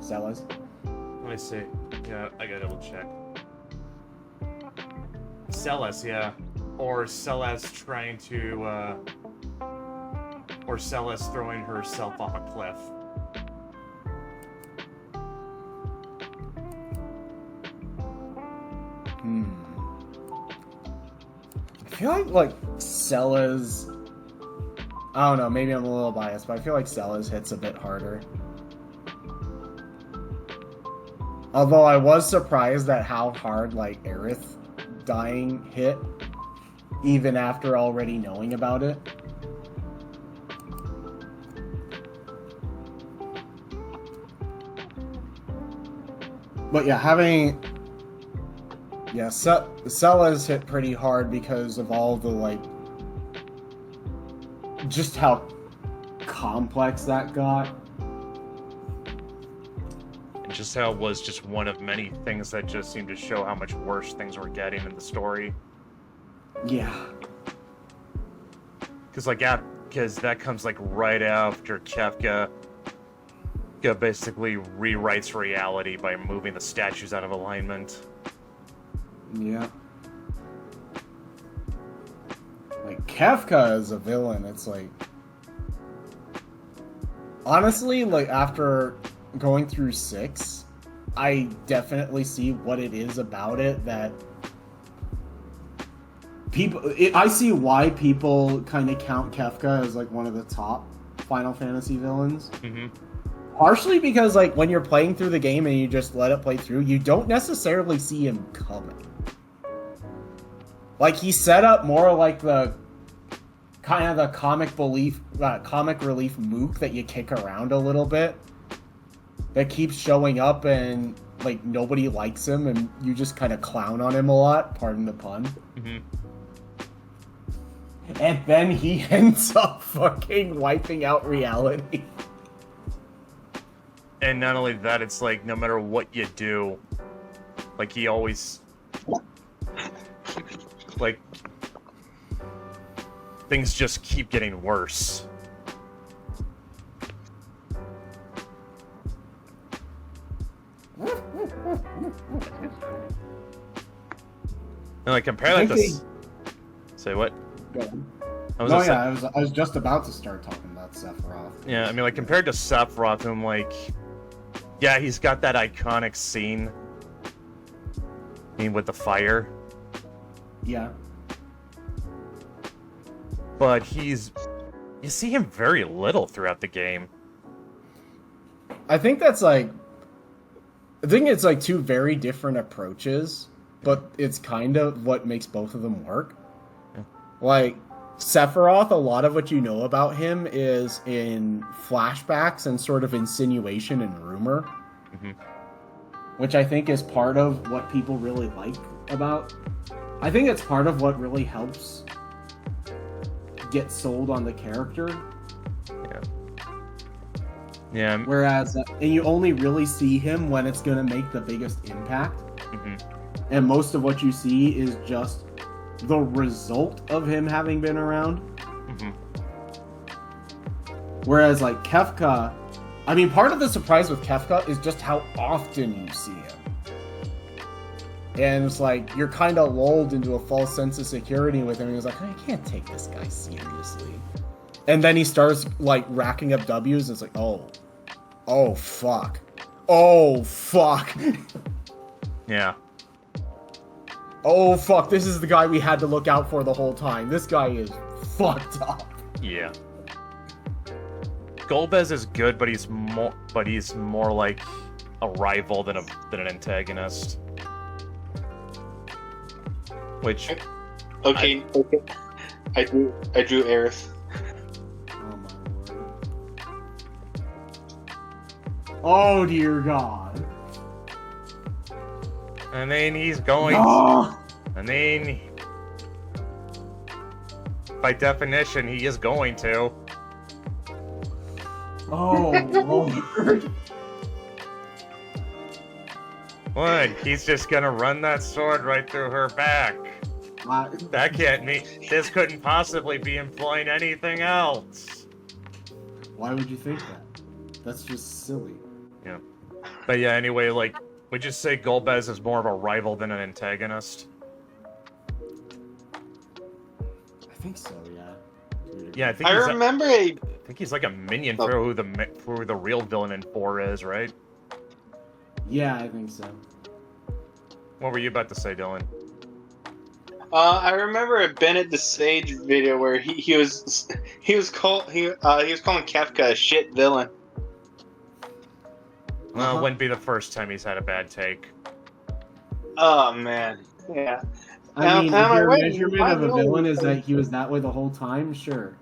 Celeste? Let me see. Yeah, I gotta double check. Celeste, yeah. Or Celeste trying to, or Celeste throwing herself off a cliff. I feel like Cella's... I don't know, maybe I'm a little biased, but I feel like Cella's hits a bit harder. Although I was surprised at how hard, like, Aerith dying hit, even after already knowing about it. But yeah, having... Yeah, Cella's hit pretty hard because of all the, like... just how complex that got. And just how it was just one of many things that just seemed to show how much worse things were getting in the story. Yeah. Because, like, yeah, because that comes, like, right after Kefka basically rewrites reality by moving the statues out of alignment. Yeah. Like, Kefka as a villain, it's like... Honestly, like, after going through 6, I definitely see what it is about it that... I see why people kind of count Kefka as, like, one of the top Final Fantasy villains. Mm-hmm. Partially because, like, when you're playing through the game and you just let it play through, you don't necessarily see him coming. Like, he's set up more like the kind of the comic relief mook that you kick around a little bit, that keeps showing up and, like, nobody likes him and you just kind of clown on him a lot, pardon the pun. Mm-hmm. And then he ends up fucking wiping out reality. And not only that, it's like, no matter what you do, like, he always... like, things just keep getting worse. And, like, compare that to... Say what? I was just about to start talking about Sephiroth. Yeah, I mean, like, compared to Sephiroth, whom, like... Yeah, he's got that iconic scene. I mean, with the fire. Yeah. But he's... You see him very little throughout the game. I think that's, like... I think it's, like, two very different approaches, but it's kind of what makes both of them work. Yeah. Like, Sephiroth, a lot of what you know about him is in flashbacks and sort of insinuation and rumor. Mm-hmm. Which I think is part of what people really like about... I think it's part of what really helps get sold on the character. Yeah. Yeah. Whereas, and you only really see him when it's going to make the biggest impact. Mm-hmm. And most of what you see is just the result of him having been around. Mm-hmm. Whereas, like, Kefka... I mean, part of the surprise with Kefka is just how often you see him. And it's like, you're kind of lulled into a false sense of security with him. And he's like, I can't take this guy seriously. And then he starts, like, racking up W's. And it's like, oh, fuck. Oh, fuck. Yeah. Oh, fuck. This is the guy we had to look out for the whole time. This guy is fucked up. Yeah. Golbez is good, but he's more like a rival than an antagonist. Which okay. I drew Aerith. Oh dear God. And then he's going. No! And then, by definition, he is going to. Oh Lord. What? He's just gonna run that sword right through her back. That can't mean. This couldn't possibly be implying anything else. Why would you think that? That's just silly. Yeah. But yeah, anyway, like, would you say Golbez is more of a rival than an antagonist? I think so, yeah. Yeah, I think I he's remember I think he's like a minion for who the real villain in 4 is, right? Yeah, I think so. What were you about to say, Dylan? I remember a Bennett the Sage video where he was calling Kefka a shit villain. Well, it wouldn't be the first time he's had a bad take. Oh man, yeah. I mean, if your wait, measurement my of a villain villain was is that he was that way the whole time, sure.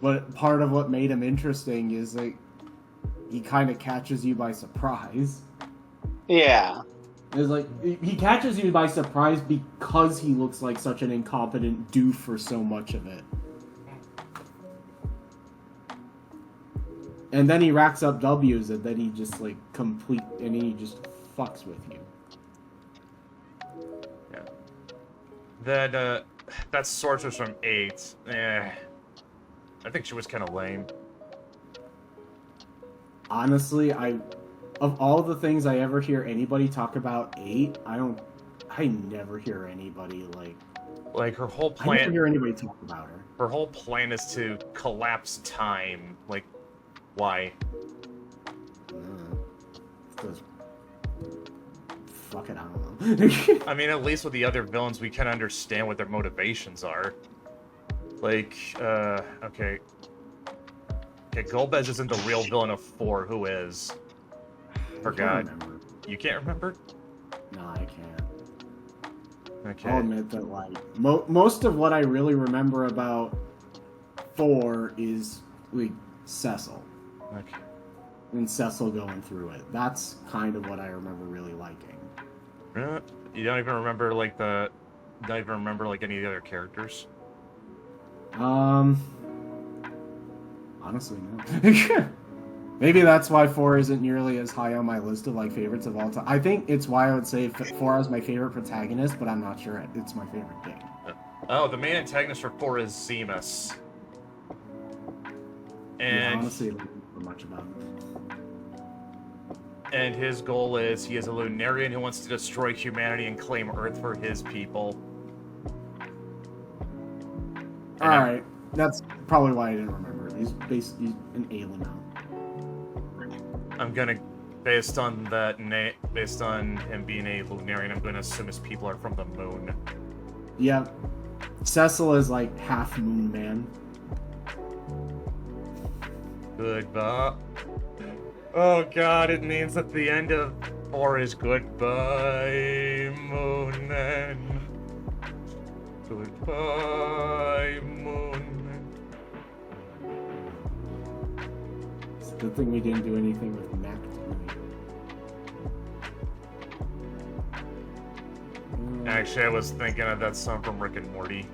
But part of what made him interesting is that he kind of catches you by surprise. Yeah. It's like, he catches you by surprise because he looks like such an incompetent doof for so much of it. And then he racks up W's and then he just like and he just fucks with you. Yeah. That sorceress from 8. I think she was kind of lame. Honestly, of all the things I ever hear anybody talk about 8, I never hear anybody like her whole I plan. never hear anybody talk about her. Her whole plan is to collapse time. Like, why? Because fuck it, I don't know. I mean, at least with the other villains, we can understand what their motivations are. Like, okay. Okay, Golbez isn't the real villain of 4. Who is? Forgot. Remember. You can't remember? No, I can't. Okay. I'll admit that, like, most of what I really remember about 4 is, like, Cecil. Okay. And Cecil going through it. That's kind of what I remember really liking. You don't even remember, like, any of the other characters? Honestly, no. Maybe that's why 4 isn't nearly as high on my list of like favorites of all time. I think it's why I would say 4 is my favorite protagonist, but I'm not sure it's my favorite game. Oh, the main antagonist for 4 is Zemus. And Yeah, honestly, I don't know much about him. And his goal is he is a Lunarian who wants to destroy humanity and claim Earth for his people. Alright, that's probably why I didn't remember. He's an alien now. I'm gonna, based on him being a Lunarian, I'm gonna assume his people are from the moon. Yep. Cecil is like half moon man. Goodbye. Oh god, it means that the end of 4 is goodbye, moon man. Goodbye, moon man. It's a good thing we didn't do anything with Mac tonight. Actually, I was thinking of that song from Rick and Morty.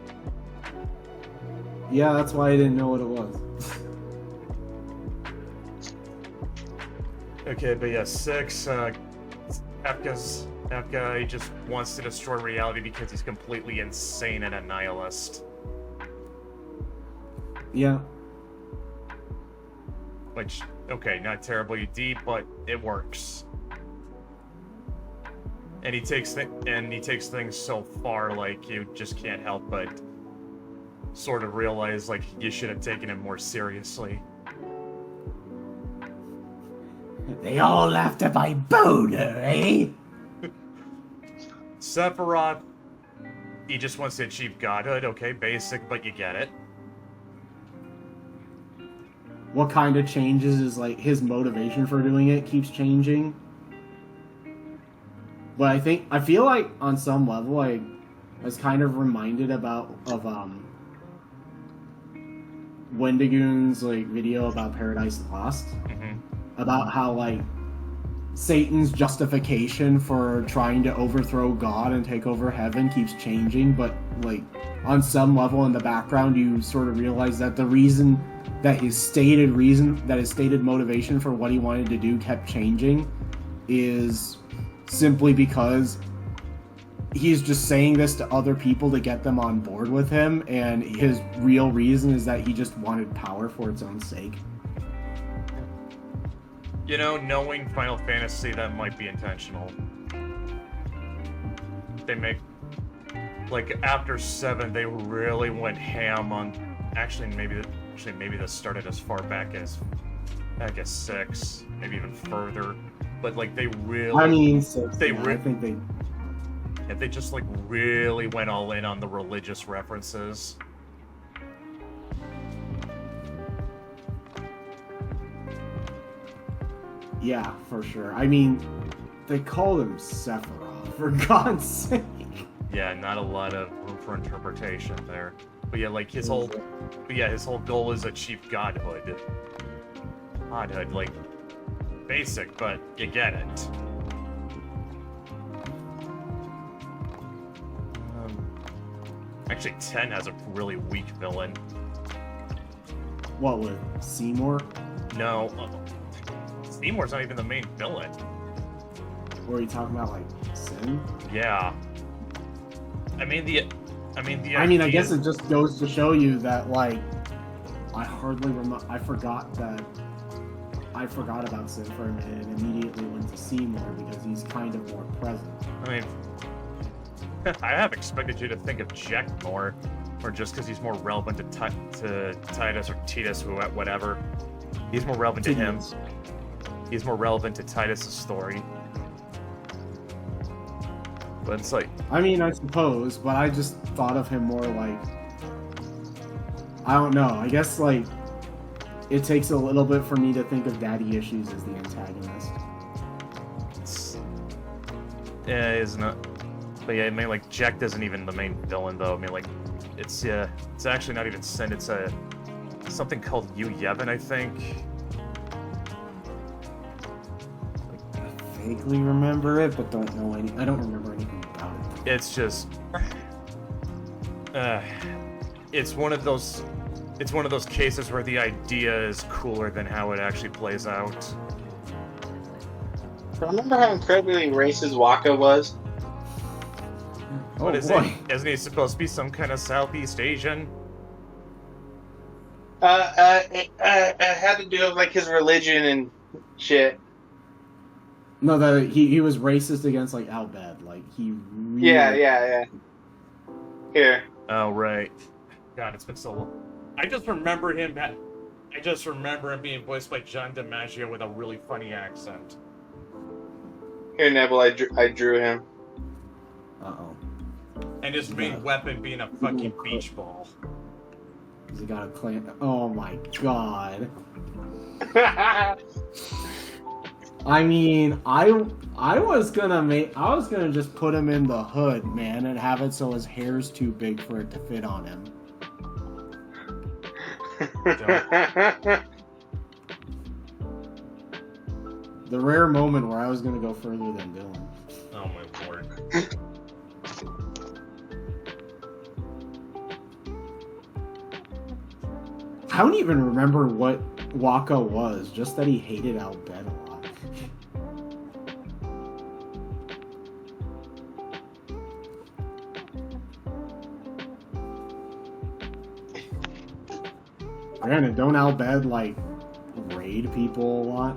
Yeah, that's why I didn't know what it was. Okay, but yeah, 6, Epka, he just wants to destroy reality because he's completely insane and a nihilist. Yeah. Which, okay, not terribly deep, but it works. And he takes things so far, like, you just can't help but sort of realize, like, you should have taken him more seriously. They all laughed at my boner, eh? Sephiroth, he just wants to achieve godhood. Okay, basic, but you get it. What kind of changes is like his motivation for doing it keeps changing. But I feel like on some level I was kind of reminded of Wendigoon's like video about Paradise Lost. Mm-hmm. about how like Satan's justification for trying to overthrow God and take over heaven keeps changing, but like on some level in the background you sort of realize that the reason that his stated motivation for what he wanted to do kept changing is simply because he's just saying this to other people to get them on board with him, and his real reason is that he just wanted power for its own sake. You know, knowing Final Fantasy, that might be intentional. They make... Like, after 7, they really went ham on... Actually, maybe this started as far back as 6, maybe even further. But, like, they really... I mean, 6, I think they... Yeah, they just, like, really went all in on the religious references. Yeah, for sure. I mean, they called him Sephiroth, for God's sake. Yeah, not a lot of room for interpretation there. But yeah, like, his whole goal is achieve godhood. Godhood, like, basic, but you get it. Actually, 10 has a really weak villain. What, with Seymour? No, Seymour's not even the main villain. Or are you talking about, like, Sin? Yeah. I mean, I guess it just goes to show you that, like, I forgot about Sin for a minute and immediately went to Seymour because he's kind of more present. I mean, I have expected you to think of Jack more, or just because he's more relevant to Titus or Titus, whatever. He's more relevant to him. He's more relevant to Titus's story. But it's like... I mean, I suppose, but I just thought of him more like... I don't know. I guess, like, it takes a little bit for me to think of Daddy Issues as the antagonist. Yeah, it's not... But yeah, I mean, like, Jack isn't even the main villain, though. I mean, like, it's actually not even Sin. It's something called Yu Yevon, I think. I vaguely remember it, but I don't remember anything about it. It's just... it's one of those cases where the idea is cooler than how it actually plays out. Remember how incredibly racist Waka was? What is boy. it? Isn't he supposed to be some kind of Southeast Asian? It had to do with like his religion and shit. No, that he was racist against like Al-Bed. Like he really... Yeah. Here. Oh right. God, it's been so long. I just remember him being voiced by John DiMaggio with a really funny accent. Here, Neville, I drew him. Uh-oh. And his main weapon being a fucking beach ball. Has he got a clan? Oh my god. I mean, I was gonna just put him in the hood, man, and have it so his hair's too big for it to fit on him. The rare moment where I was gonna go further than Dylan. Oh my lord. I don't even remember what Waka was, just that he hated Al-Bed a lot. Granted, don't Al-Bed, like, raid people a lot?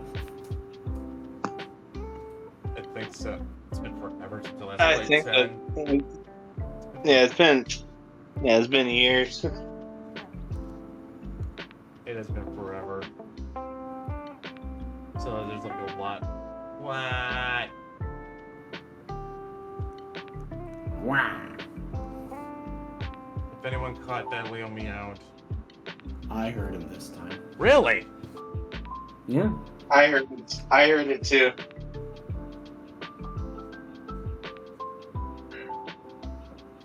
I think so. It's been forever since the last I played think 10. Yeah, it's been years. It has been forever. So there's like a lot. What? Wow. If anyone caught that, Leo me out. I heard him this time. Really? Yeah. I heard it too.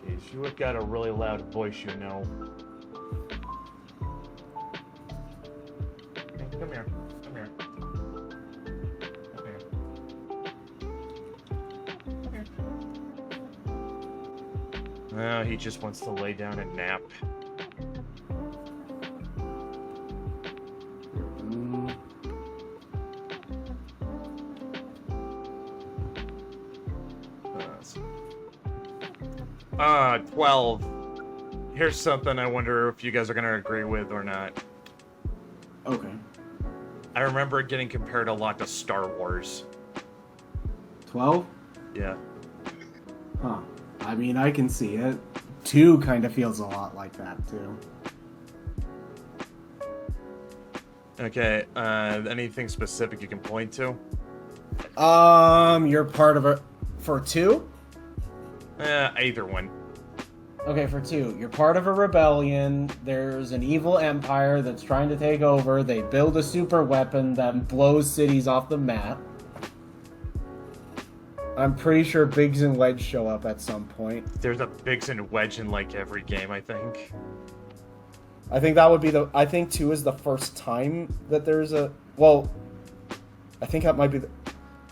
Jeez, you have got a really loud voice, you know. Hey, come here. No, he just wants to lay down and nap. Mm, 12. Here's something I wonder if you guys are gonna agree with or not. okay. I remember it getting compared a lot to Star Wars. 12? Yeah. Huh. I mean, I can see it. 2 kind of feels a lot like that, too. Okay, anything specific you can point to? You're part of a... For 2? Either one. Okay, for 2. You're part of a rebellion. There's an evil empire that's trying to take over. They build a super weapon that blows cities off the map. I'm pretty sure Biggs and Wedge show up at some point. There's a Biggs and Wedge in like every game, I think. I think that would be the... I think 2 is the first time that there's a... Well, I think that might be the...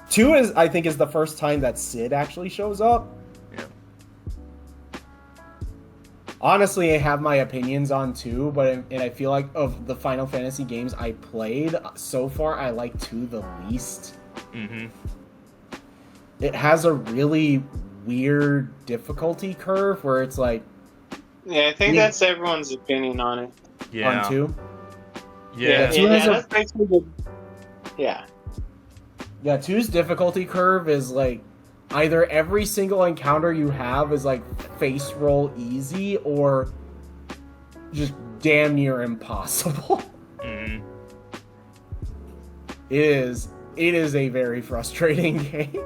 2 is, I think, is the first time that Sid actually shows up. Yeah. Honestly, I have my opinions on 2, but and I feel like of the Final Fantasy games I played, so far I like 2 the least. Mm-hmm. It has a really weird difficulty curve where it's like... Yeah, I think that's everyone's opinion on it. Yeah. On 2? Yeah. That's basically the... Yeah. Yeah, 2's difficulty curve is like either every single encounter you have is like face roll easy or just damn near impossible. Mm-hmm. It is a very frustrating game.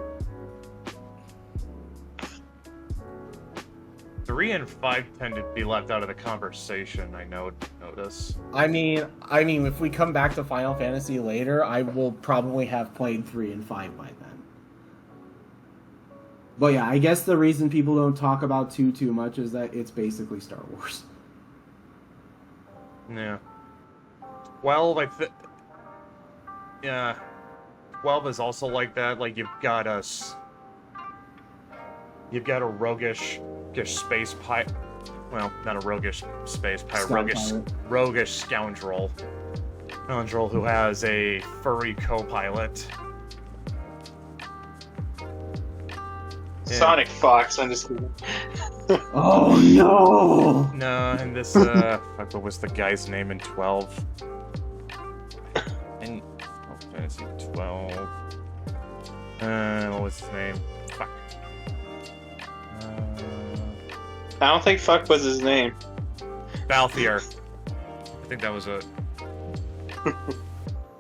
3 and 5 tend to be left out of the conversation, I notice. I mean, if we come back to Final Fantasy later, I will probably have played 3 and 5 by then. But yeah, I guess the reason people don't talk about 2 too much is that it's basically Star Wars. Yeah. 12, yeah. 12 is also like that. Like, you've got a roguish space pirate. Well, not a roguish space pirate. Roguish scoundrel. Scoundrel who has a furry co-pilot. Yeah. Sonic Fox, I'm just kidding. Oh no! No, and this, fuck, what was the guy's name in 12? In Fantasy 12. What was his name? Fuck. I don't think fuck was his name. Balthier. I think that was it.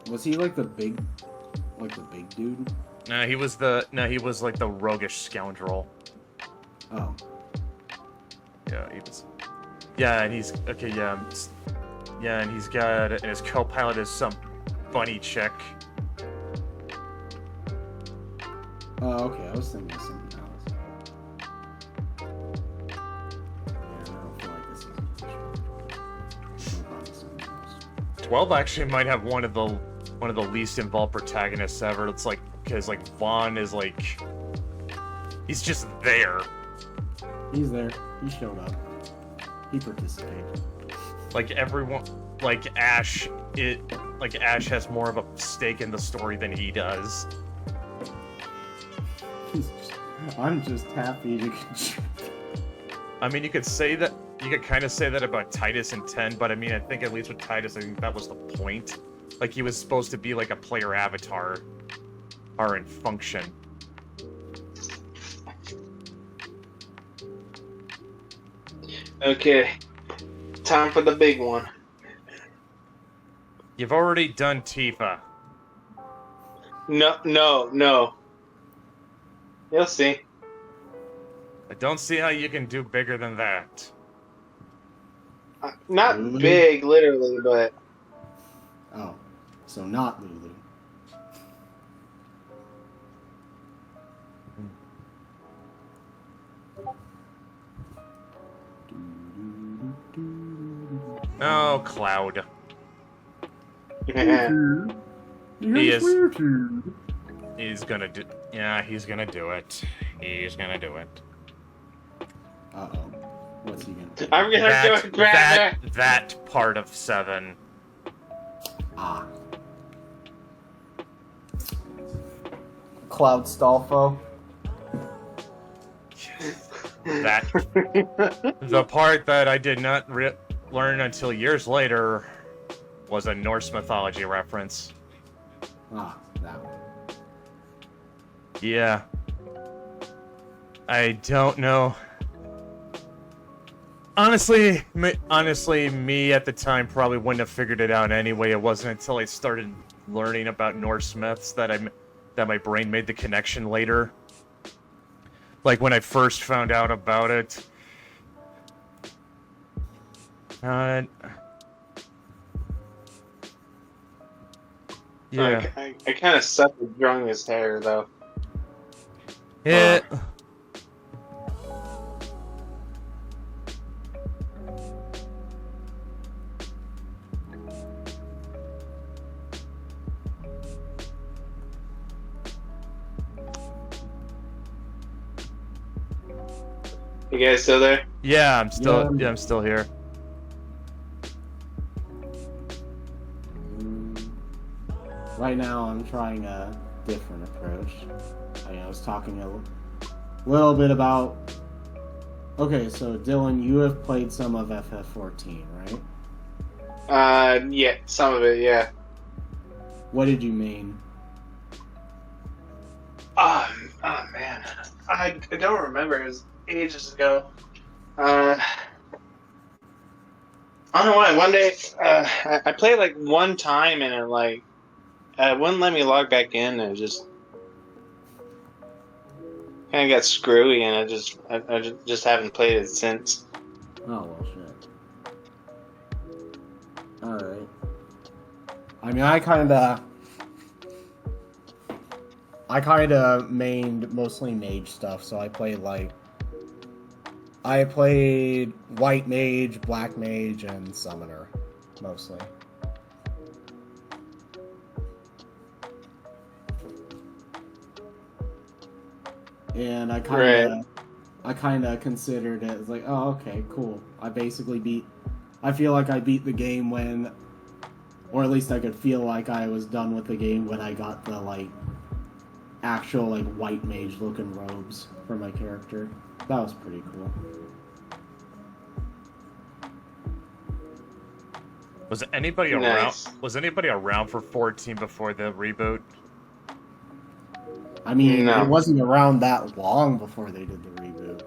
Was he like the big dude? No, he was like the roguish scoundrel. Oh. Yeah, he was. Yeah, and he's okay. Yeah, yeah, and he's got, and his co-pilot is some bunny chick. Oh, okay. I was thinking of something else. Yeah, I don't feel like this is something else. 12 actually might have one of the least involved protagonists ever. It's like, because like Vaughn is like, he's just there. He's there. He showed up. He participated. Like everyone, like Ash has more of a stake in the story than he does. I'm just happy to contribute. I mean, you could kind of say that about Titus in 10, but I mean, I think at least with Titus, I think that was the point. Like, he was supposed to be like a player avatar, or in function. Okay, time for the big one. You've already done Tifa. No. You'll see. I don't see how you can do bigger than that. Not Lulu? big, literally, but... Oh, so not Lulu. Oh, Cloud. Yeah. He is. He's gonna do. Yeah, he's gonna do it. He's gonna do it. Uh-oh. What's he gonna? I'm gonna do it, Batman. That part of 7. Ah. Cloud Stalfo. That the part that I did not learn until years later was a Norse mythology reference. Ah, that one. Yeah. I don't know. Honestly, me at the time probably wouldn't have figured it out anyway. It wasn't until I started learning about Norse myths that my brain made the connection later. Like when I first found out about it. Yeah. I kind of suck at drawing his hair, though. Yeah. You guys still there? Yeah, I'm still here. Right now, I'm trying a different approach. I was talking a little bit about. Okay, so Dylan, you have played some of FF14, right? Yeah, some of it, yeah. What did you main? Oh man, I don't remember. It was ages ago. I don't know why. One day, I played like one time and it like wouldn't let me log back in, and it just kind of got screwy, and I just haven't played it since. Oh well, shit. All right. I mean, I kind of mained mostly mage stuff, so I played white mage, black mage, and summoner mostly. And I kind of considered it as like, oh, okay, cool. I feel like I beat the game when, or at least I could feel like I was done with the game when I got the actual white mage looking robes for my character. That was pretty cool. Was anybody Nice. around? Was anybody around for 14 before the reboot? I mean, No. It wasn't around that long before they did the reboot.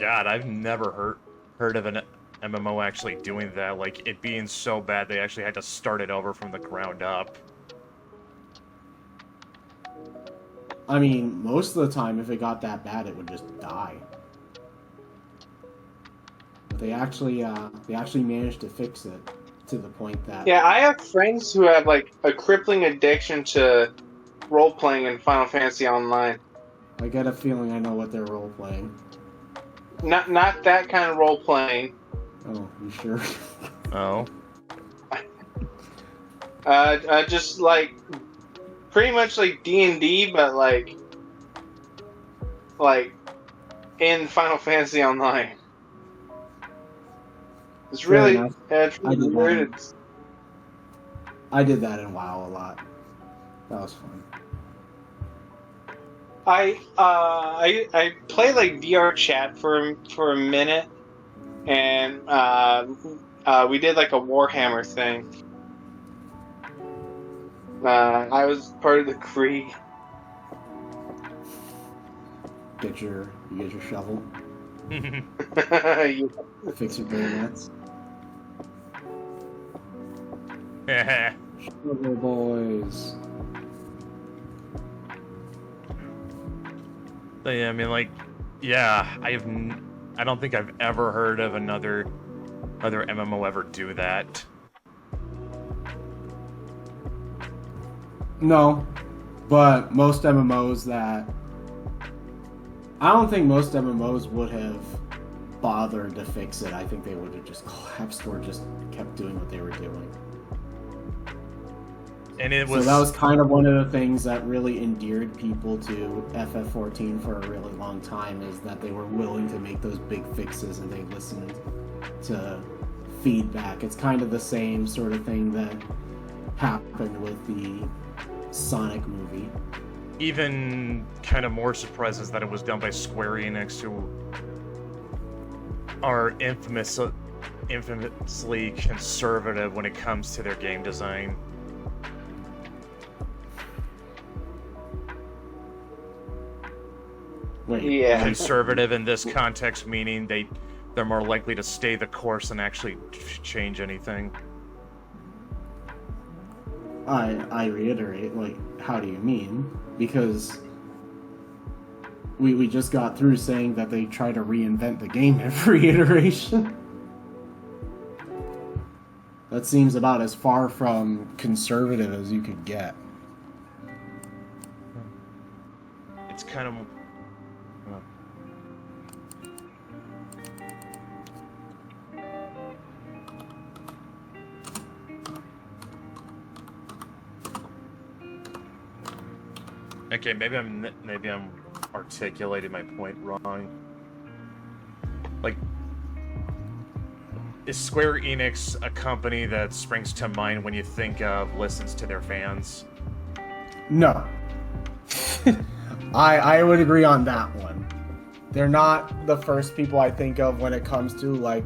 I've never heard of an MMO actually doing that. Like, it being so bad, they actually had to start it over from the ground up. I mean, most of the time, if it got that bad, it would just die. But they actually managed to fix it to the point that... Yeah, I have friends who have a crippling addiction to role playing in Final Fantasy Online. I get a feeling I know what they're role-playing. Not that kind of role playing. Oh, you sure? Oh. Just pretty much like D&D, but like in Final Fantasy Online. It's really weird. I did that in WoW a lot. That was fun. I played VR chat for a minute, and we did a Warhammer thing. I was part of the Krieg. You get your shovel. Yeah. Fix your bayonets. Shovel boys. But yeah, I mean, I don't think I've ever heard of another MMO ever do that. No, but most MMOs that... I don't think most MMOs would have bothered to fix it. I think they would have just collapsed or just kept doing what they were doing. And it So was that was kind of one of the things that really endeared people to FF14 for a really long time, is that they were willing to make those big fixes and they listened to feedback. It's kind of the same sort of thing that happened with the Sonic movie. even kind of more surprised is that it was done by Square Enix, who are infamously conservative when it comes to their game design. Wait, Yeah. Conservative in this context meaning they're more likely to stay the course and actually change anything. I reiterate, like, how do you mean? Because we just got through saying that they try to reinvent the game every iteration. That seems about as far from conservative as you could get. It's kind of... Okay, maybe I'm articulating my point wrong. Like, is Square Enix a company that springs to mind when you think of listens to their fans? No. I would agree on that one. They're not the first people I think of when it comes to like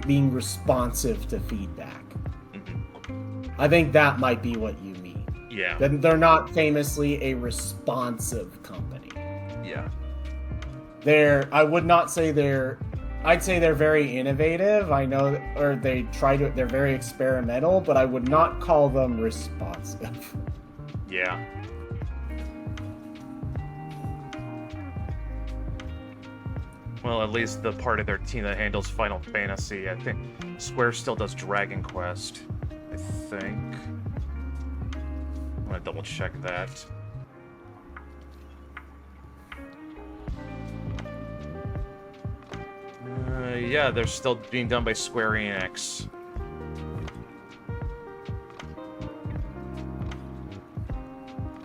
being responsive to feedback. Mm-hmm. I think that might be what you mean. Yeah. They're not famously a responsive company. Yeah. I would not say I'd say they're very innovative. I know, or they're very experimental, but I would not call them responsive. Yeah. Well, at least the part of their team that handles Final Fantasy. I think Square still does Dragon Quest. I think. I'm gonna double check that. Yeah, they're still being done by Square Enix.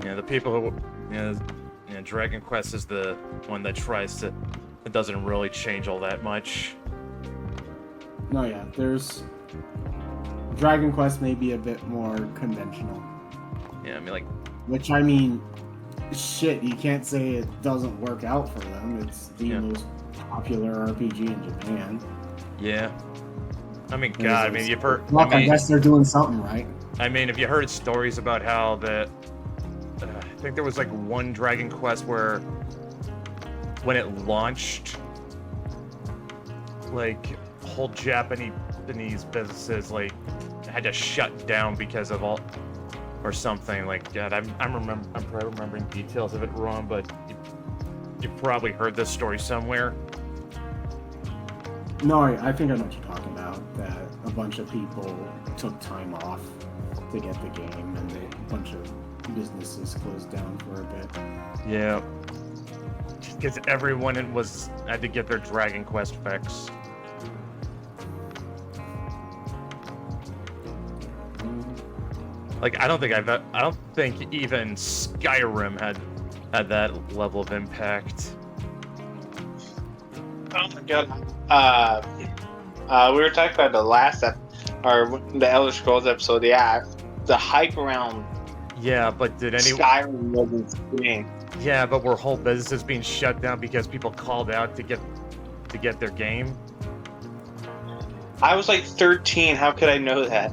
Yeah, the people who, Dragon Quest is the one that it doesn't really change all that much. No, yeah, there's Dragon Quest may be a bit more conventional. Yeah, I mean, like, Which, I mean, shit, you can't say it doesn't work out for them. It's the most popular RPG in Japan. yeah. I mean, God, I mean, you've heard. Look, I guess they're doing something right. I mean, have you heard stories about how I think there was like one Dragon Quest where when it launched, like whole Japanese businesses like had to shut down because of all or something. Like, God, I'm probably remembering details of it wrong, but you probably heard this story somewhere. No, I think I know what you're talking about. That a bunch of people took time off to get the game, and a bunch of businesses closed down for a bit. Yeah, because everyone had to get their Dragon Quest fix. Like, I don't think even Skyrim had that level of impact. Oh my god. We were talking about the Elder Scrolls episode. Yeah, the hype around. Yeah, but did anyone? Skyrim was insane. Yeah, but were whole businesses being shut down because people called out to get their game? I was like 13. How could I know that?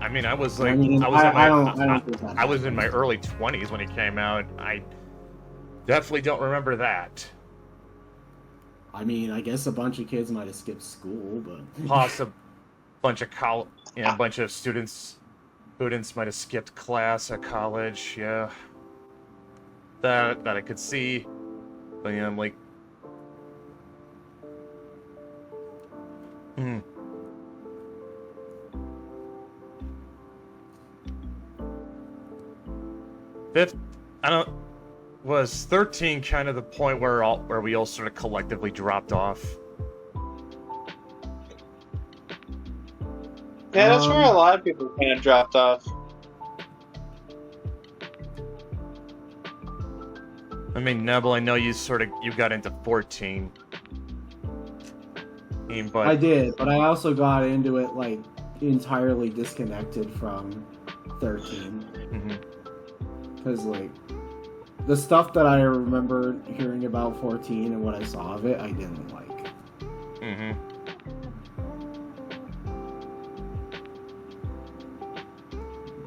I mean, I was like, I was in my early 20s when it came out. I definitely don't remember that. I mean, I guess a bunch of kids might have skipped school, but Possibly a bunch of students might have skipped class at college. Yeah, that I could see. But yeah, I'm like, Was 13 kind of the point where we all sort of collectively dropped off? Yeah, that's where a lot of people kind of dropped off. I mean, Nebel, I know you got into 14. But I did, but I also got into it like entirely disconnected from 13. Because like the stuff that I remember hearing about 14 and what I saw of it, I didn't like.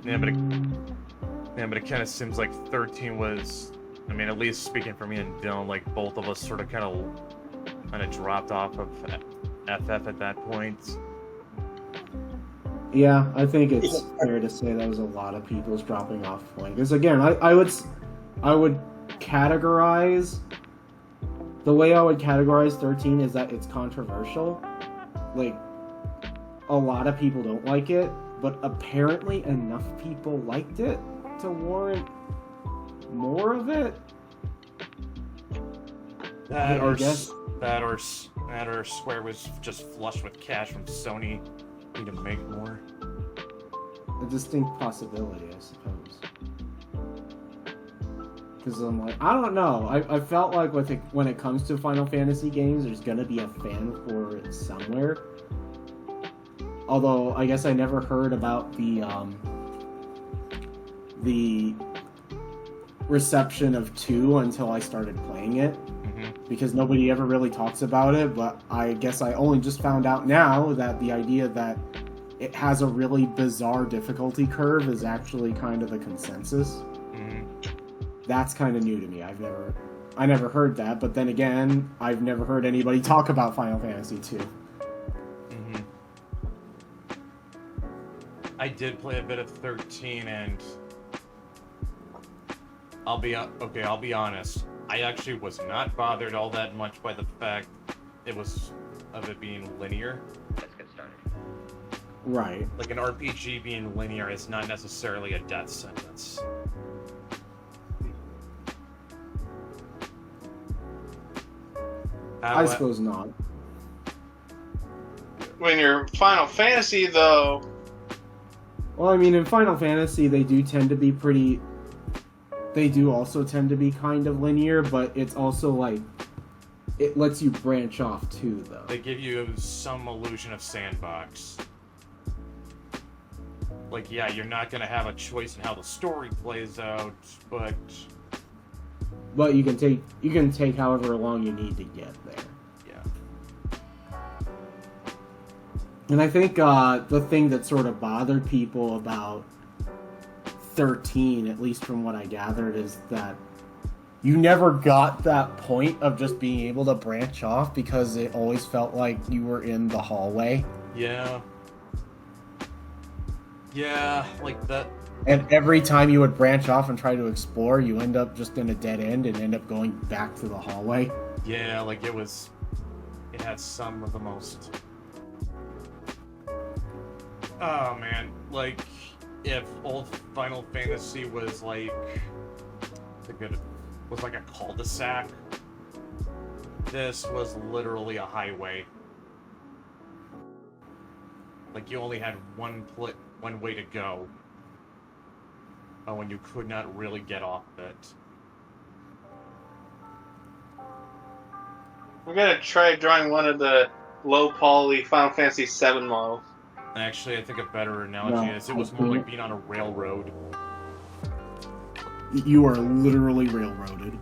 Yeah, but it kind of seems like 13 was, I mean, at least speaking for me and Dylan, like both of us sort of kind of dropped off of FF at that point. Yeah, I think it's fair to say that was a lot of people's dropping off point. Because again, I would categorize, the way I would categorize 13 is that it's controversial. Like, a lot of people don't like it, but apparently enough people liked it to warrant more of it. That or Square was just flush with cash from Sony, need to make more. A distinct possibility, I suppose. Because I'm like, I don't know. I felt like when it comes to Final Fantasy games, there's gonna be a fan for it somewhere. Although I guess I never heard about the reception of 2 until I started playing it. Because nobody ever really talks about it, but I guess I only just found out now that the idea that it has a really bizarre difficulty curve is actually kind of the consensus. That's kind of new to me. I never heard that, but then again, I've never heard anybody talk about Final Fantasy 2. I did play a bit of 13, and I'll be honest. I actually was not bothered all that much by the fact of it being linear. Let's get started. Right. Like an RPG being linear is not necessarily a death sentence. I suppose not. When you're Final Fantasy, though. Well, I mean, in Final Fantasy, they do also tend to be kind of linear, but it's also like, it lets you branch off too, though. They give you some illusion of sandbox. Like, yeah, you're not gonna have a choice in how the story plays out, but you can take however long you need to get there. Yeah. And I think the thing that sort of bothered people about 13, at least from what I gathered, is that you never got that point of just being able to branch off because it always felt like you were in the hallway. Yeah. Yeah, like that. And every time you would branch off and try to explore, you end up just in a dead end and end up going back to the hallway. Yeah, like it had some of the most... Oh man, like, if old Final Fantasy was like a cul-de-sac, this was literally a highway. Like, you only had one way to go. Oh, and you could not really get off it. We're gonna try drawing one of the low poly Final Fantasy VII models. Actually, I think a better analogy is it was more like being on a railroad. You are literally railroaded.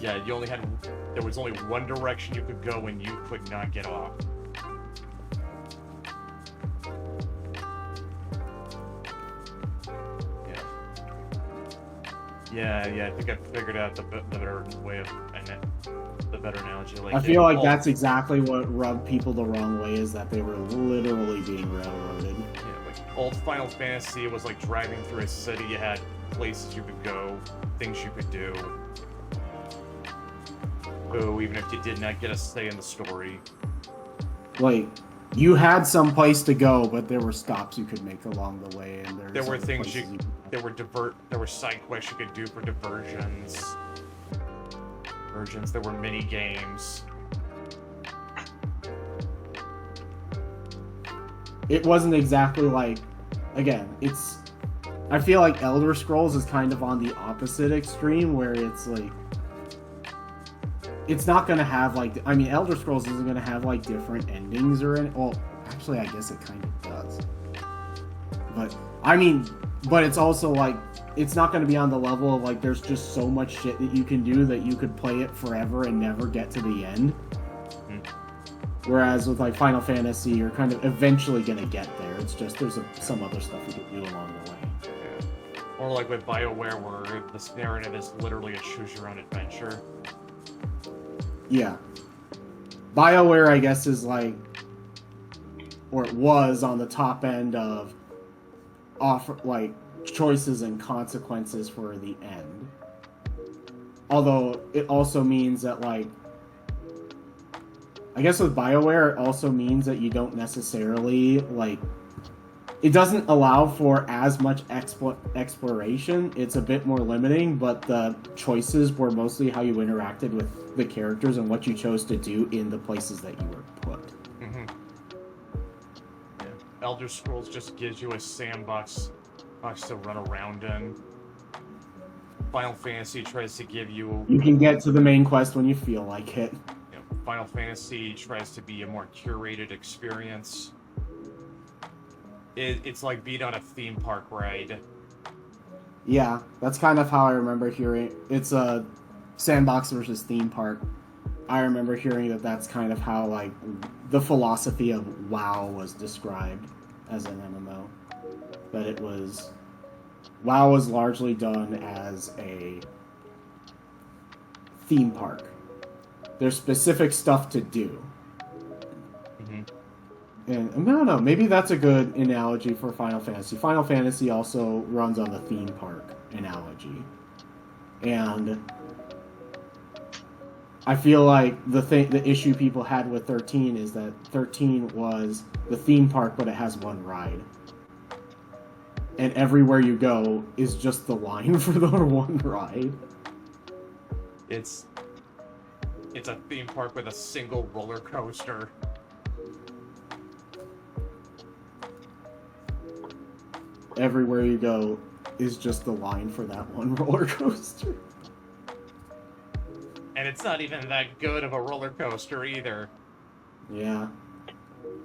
Yeah, there was only one direction you could go and you could not get off. Yeah, I think I figured out the better way of, the better analogy. Like, I feel like that's exactly what rubbed people the wrong way, is that they were literally being railroaded. Yeah, like old Final Fantasy was like driving through a city. You had places you could go, things you could do. Oh, even if you did not get a say in the story. Like, you had some place to go, but there were stops you could make along the way, and there were things there were side quests you could do for diversions. There were mini games. it wasn't exactly like, again, it's, I feel like Elder Scrolls is kind of on the opposite extreme, where it's like, it's not gonna have like, I mean, Elder Scrolls isn't gonna have like different endings or any, well, actually, I guess it kind of does. But, I mean, but it's also like, it's not gonna be on the level of like, there's just so much shit that you can do that you could play it forever and never get to the end. Whereas with like Final Fantasy, you're kind of eventually gonna get there. It's just there's some other stuff you can do along the way. Yeah. Or like with BioWare, where this narrative is literally a choose-your-own adventure. Yeah. BioWare, I guess, is like, or it was on the top end of offer like choices and consequences for the end. Although it also means that like, I guess with BioWare, it also means that you don't necessarily, like, it doesn't allow for as much exploration. It's a bit more limiting, but the choices were mostly how you interacted with the characters and what you chose to do in the places that you were put. Mm-hmm. Yeah. Elder Scrolls just gives you a sandbox to run around in. Final Fantasy tries to give you... You can get to the main quest when you feel like it. Final Fantasy tries to be a more curated experience. It's like being on a theme park ride. Yeah, that's kind of how I remember hearing. It's a sandbox versus theme park. I remember hearing that that's kind of how like the philosophy of WoW was described as an MMO. That it was, WoW was largely done as a theme park. There's specific stuff to do. Mm-hmm. And I don't know, maybe that's a good analogy for Final Fantasy. Final Fantasy also runs on the theme park analogy. And I feel like the issue people had with 13 is that 13 was the theme park, but it has one ride. And everywhere you go is just the line for the one ride. It's a theme park with a single roller coaster. Everywhere you go is just the line for that one roller coaster. And it's not even that good of a roller coaster either. Yeah. Here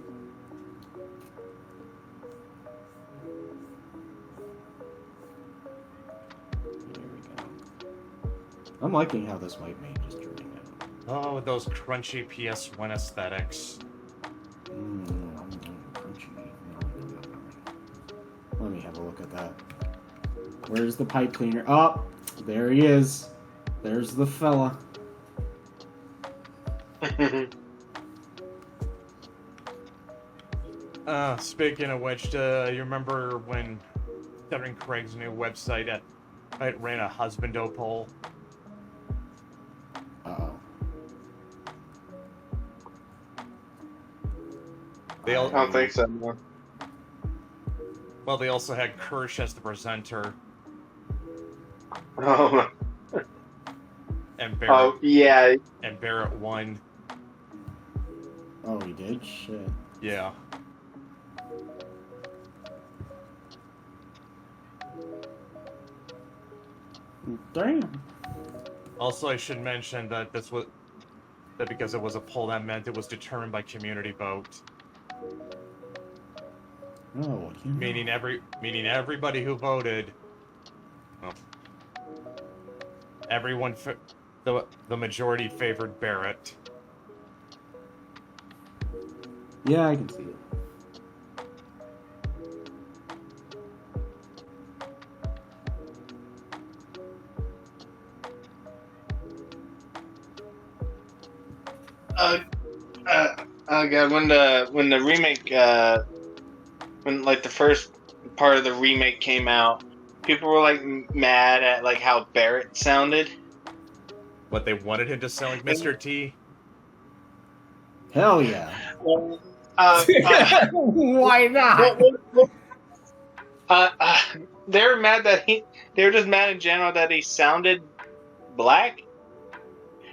we go. I'm liking how this white mage is turning out. Oh, those crunchy PS1 aesthetics. Crunchy. Let me have a look at that. Where's the pipe cleaner? Oh, there he is. There's the fella. Speaking of which, you remember when Stuttering Craig's new website it ran a husbando poll? Uh-oh. I don't think so. No. Well, they also had Kirsch as the presenter. Oh. And Barrett. Oh yeah. And Barrett won. Oh, he did? Shit. Yeah. Damn. Also, I should mention that that because it was a poll, that meant it was determined by community vote. Oh, meaning everybody who voted. Well, everyone, the majority favored Barrett. Yeah, I can see it. Oh god, when the remake, when like the first part of the remake came out, people were like mad at like how Barrett sounded. What, they wanted him to sound like Mr. T? Hell yeah. Why not? They were mad that they were just mad in general that he sounded black.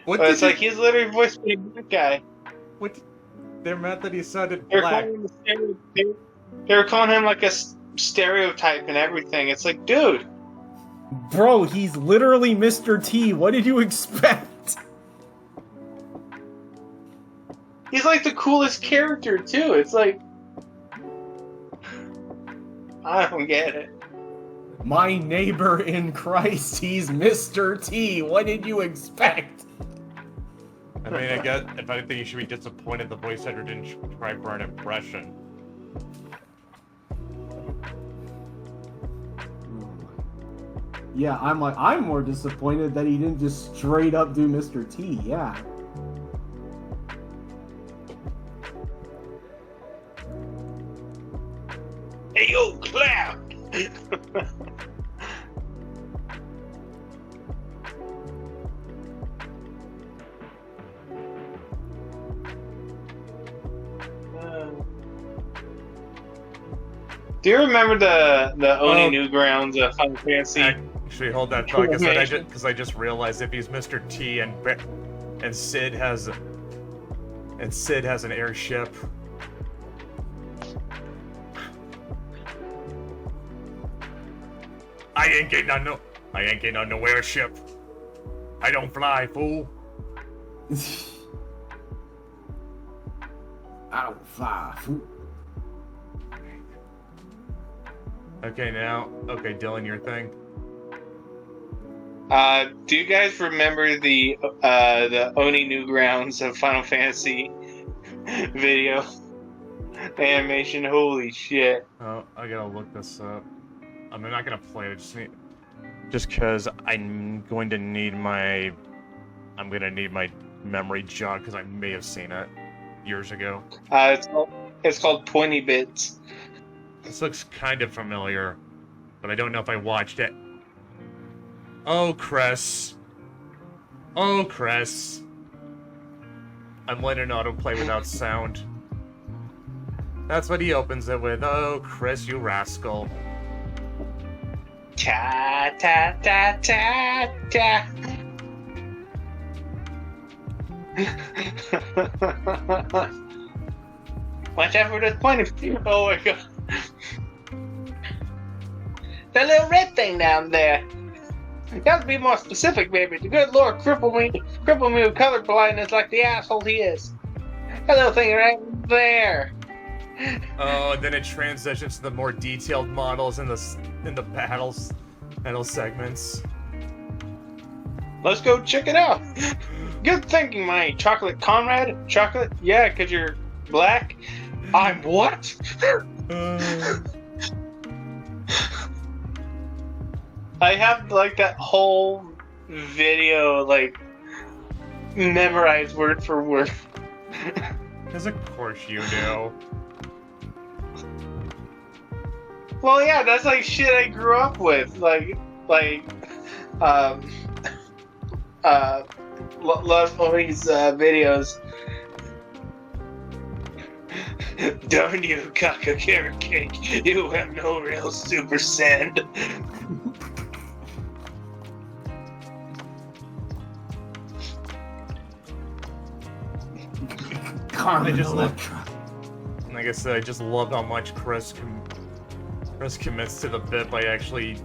But it's like he's literally voiced by a black guy. What? They're mad that he sounded black. They were calling him like a stereotype and everything. It's like, dude. Bro, he's literally Mr. T. What did you expect? He's like the coolest character too. It's like, I don't get it. My neighbor in Christ, he's Mr. T. What did you expect? I mean, I guess if anything, you should be disappointed the voice actor didn't try for an impression. Yeah, I'm more disappointed that he didn't just straight up do Mr. T. Yeah. Hey, yo, Cloud! Do you remember the Oni Newgrounds of Final Fantasy? Actually, hold that thought, because I just realized if he's Mr. T and Sid has an airship. I ain't getting on no airship. I don't fly, fool. I don't fly. Okay, Dylan, your thing. Do you guys remember the Oni Newgrounds of Final Fantasy video animation? Holy shit! Oh, I gotta look this up. I'm not gonna play it. Just because I'm gonna need my memory jog because I may have seen it years ago. It's called Pointy Bits. This looks kind of familiar, but I don't know if I watched it. Oh, Chris. Oh, Chris. I'm letting an autoplay without sound. That's what he opens it with. Oh, Chris, you rascal. Ta ta ta ta ta. Watch out for this pointy. Oh my god. That little red thing down there. You have to be more specific, baby. The good Lord cripple me with color blindness like the asshole he is. That little thing right there. Oh, and then it transitions to the more detailed models in the battle segments. Let's go check it out. Good thinking, my chocolate comrade. Chocolate? Yeah, because you're black. I'm what? I have like that whole video like memorized word for word. Because of course you do. Well, yeah, that's like shit I grew up with. Love Oni's videos. Darn you, caca carrot cake. You have no real super sand. Carmen just Electra. Like I said, I just love how much Chris commits to the bit by actually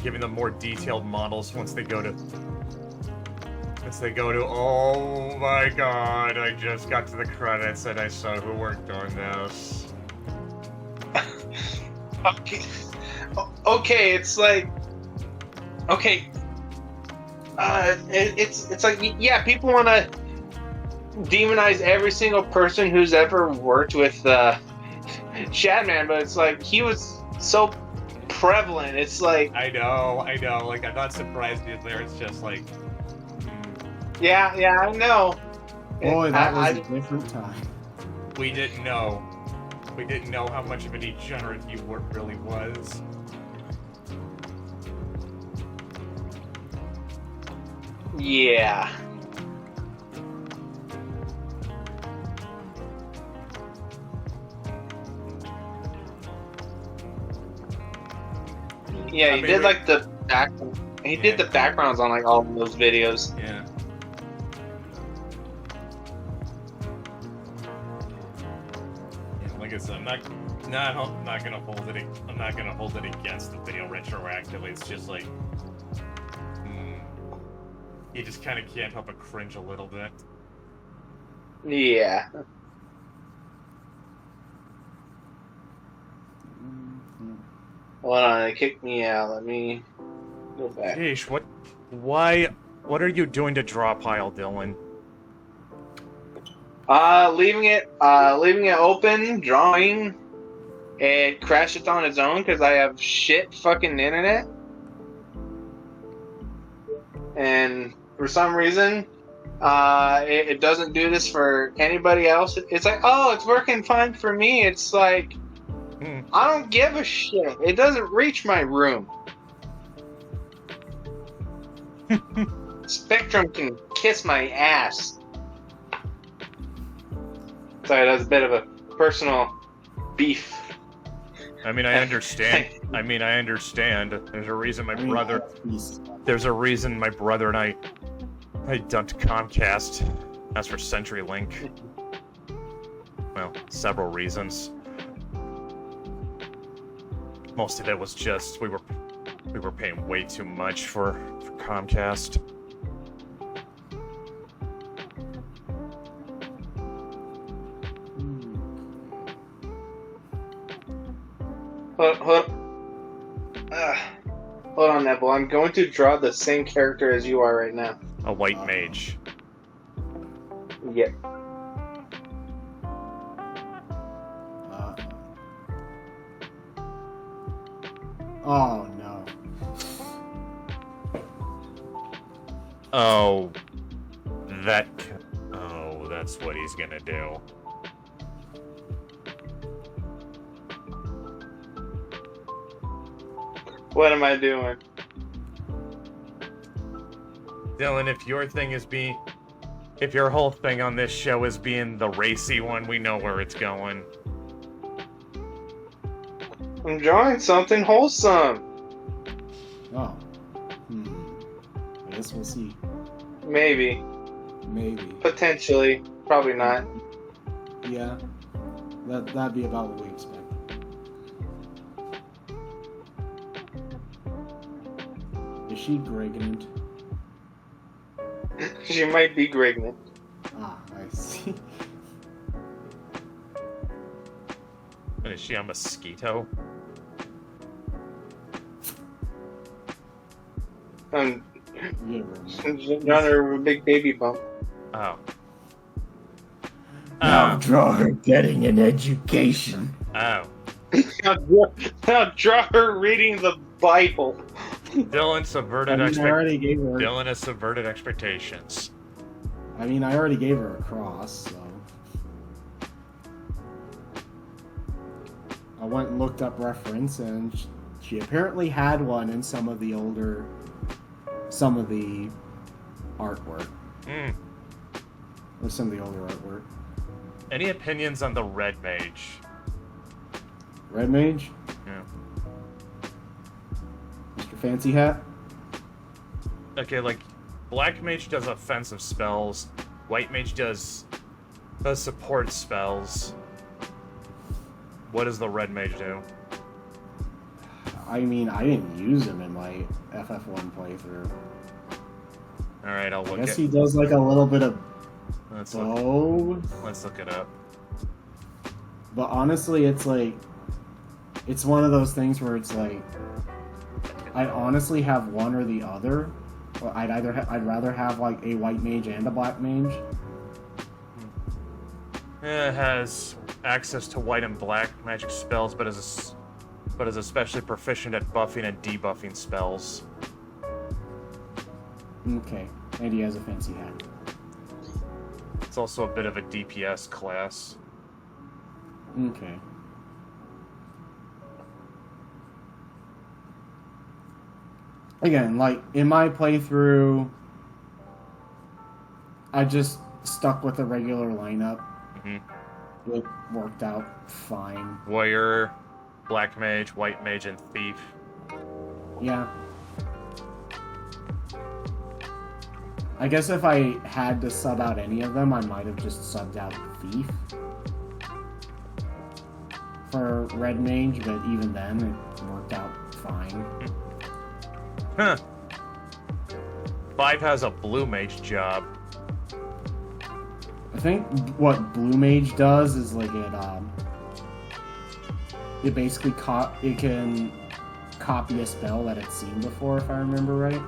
giving them more detailed models once they go to. Oh my god! I just got to the credits and I saw who worked on this. Okay, it's like, okay, it's like, yeah, people want to demonize every single person who's ever worked with Shadman, but it's like he was so prevalent. It's like I know. Like I'm not surprised he's there. It's just like, yeah, I know. Boy, that was a different time. We didn't know how much of a degenerate he really was. Yeah. Yeah, he did like the back. He did the backgrounds on like all of those videos. Yeah. Like I said, I'm not gonna hold it. I'm not gonna hold it against the video retroactively. It's just like, you just kind of can't help but cringe a little bit. Yeah. Hold on, it kicked me out. Let me go back. Yeesh, what are you doing to draw pile, Dylan? Leaving it open, drawing. It crashed on its own because I have shit fucking internet. And for some reason, it doesn't do this for anybody else. It's like, oh, it's working fine for me. It's like, I don't give a shit. It doesn't reach my room. Spectrum can kiss my ass. Sorry, that's a bit of a personal beef. I mean, I understand. I understand. There's a reason my brother and I dumped Comcast. As for CenturyLink, well, several reasons. Most of it was just we were paying way too much for Comcast. Hold on, Neville. I'm going to draw the same character as you are right now. A white mage. Yeah. Oh no. Oh, that's what he's gonna do. What am I doing? Dylan, if your whole thing on this show is being the racy one, we know where it's going. I'm drawing something wholesome. Oh. I guess we'll see. Maybe. Potentially. Probably not. Yeah. That'd be about what we expect. Is she pregnant? She might be pregnant. Ah, I see. Is she a mosquito? Drawing her a big baby bump. Oh. Now draw her getting an education. Oh. Now draw her reading the Bible. Dylan subverted Dylan has subverted expectations. I mean, I already gave her a cross, so... I went and looked up reference, and she apparently had one in some of the artwork. Or some of the older artwork. Any opinions on the red mage? Red mage? Yeah. Mr. Fancy Hat? Okay, like, black mage does offensive spells, white mage does support spells. What does the red mage do? I mean, I didn't use him in my FF1 playthrough. Alright, I'll look I guess he does like a little bit of let's look it up. But honestly, it's like, it's one of those things where it's like, I'd honestly have one or the other. Or I'd rather have like a white mage and a black mage. It has access to white and black magic spells, but is especially proficient at buffing and debuffing spells. Okay, and he has a fancy hat. It's also a bit of a DPS class. Okay. Again, like, in my playthrough, I just stuck with the regular lineup. Mm-hmm. It worked out fine. Warrior, black mage, white mage, and thief. Yeah. I guess if I had to sub out any of them, I might have just subbed out Thief. for Red Mage, but even then, it worked out fine. Huh. 5 has a Blue Mage job. I think what Blue Mage does is like it basically it can copy a spell that it's seen before, if I remember right.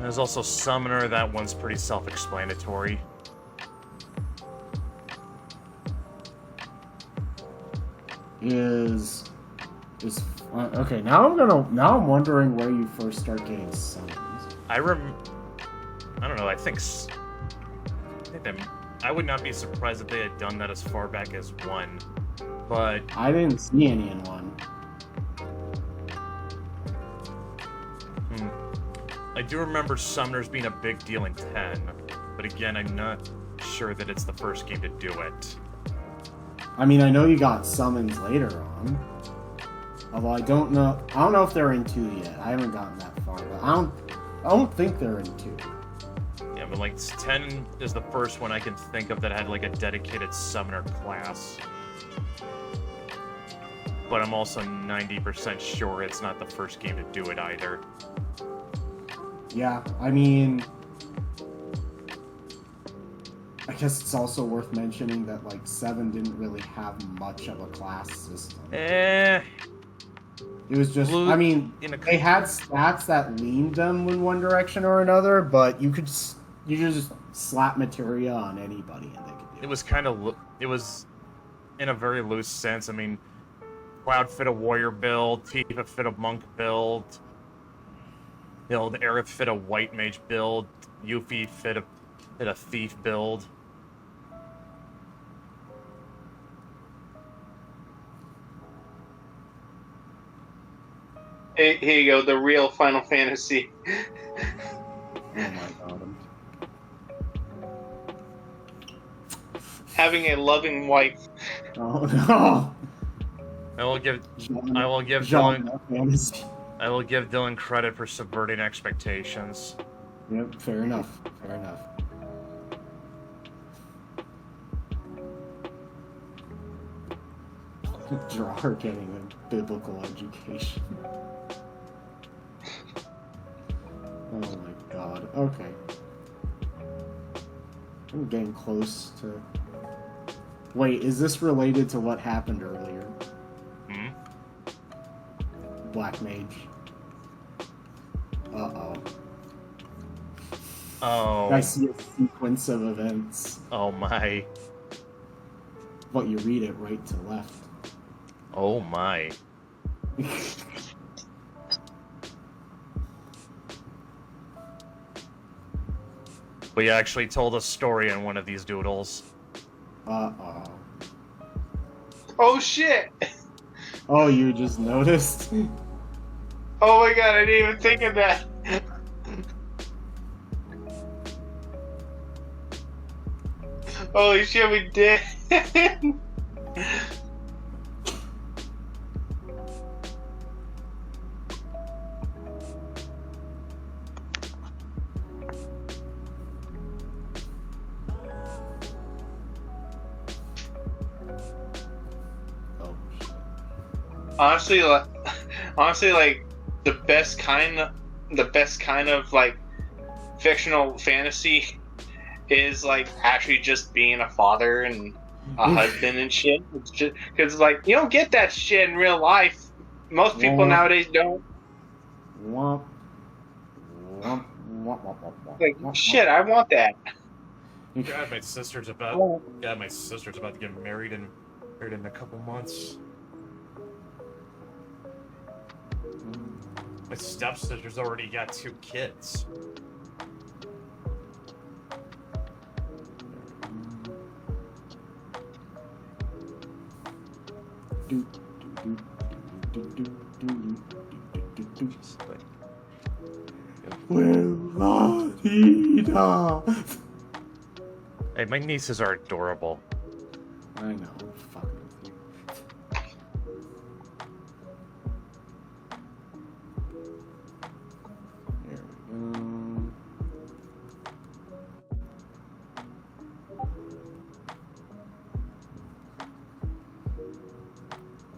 There's also Summoner. That one's pretty self-explanatory. Okay, now I'm wondering where you first start getting summons. I don't know. I think I would not be surprised if they had done that as far back as 1, but I didn't see any in 1. I do remember Summoners being a big deal in 10, but again, I'm not sure that it's the first game to do it. I mean, I know you got summons later on. Although I don't know if they're in 2 yet. I haven't gotten that far, but I don't think they're in 2. Yeah, but like 10 is the first one I can think of that had like a dedicated Summoner class. But I'm also 90% sure it's not the first game to do it either. Yeah, I mean, I guess it's also worth mentioning that like 7 didn't really have much of a class system. It was just, I mean, they had stats that leaned them in one direction or another, but you just slap materia on anybody and they could do it. It was kind of, it was in a very loose sense. I mean, Cloud fit a warrior build, Tifa fit a monk build, Aerith fit a white mage build, Yuffie fit a thief build. Here you go, the real Final Fantasy. Oh my god. Having a loving wife. Oh no! I will give Dylan credit for subverting expectations. Yep, fair enough. Fair enough. Drawer getting a biblical education. Oh my god. Okay. I'm getting close to... Wait, is this related to what happened earlier? Black Mage. Uh-oh. Oh. I see a sequence of events. Oh my. But you read it right to left. Oh my. We actually told a story in one of these doodles. Uh-oh. Oh shit! Oh, you just noticed? Oh my god, I didn't even think of that. Holy shit, we did. Honestly, like the best kind of like fictional fantasy is like actually just being a father and a husband and shit. It's just because like you don't get that shit in real life. Most people nowadays don't. Womp. Womp, womp, womp, womp, womp, Like womp, shit, I want that. God, my sister's about to get married in a couple months. My stepsister's already got 2 kids. Hey, my nieces are adorable. I know. Fuck with you. There we go.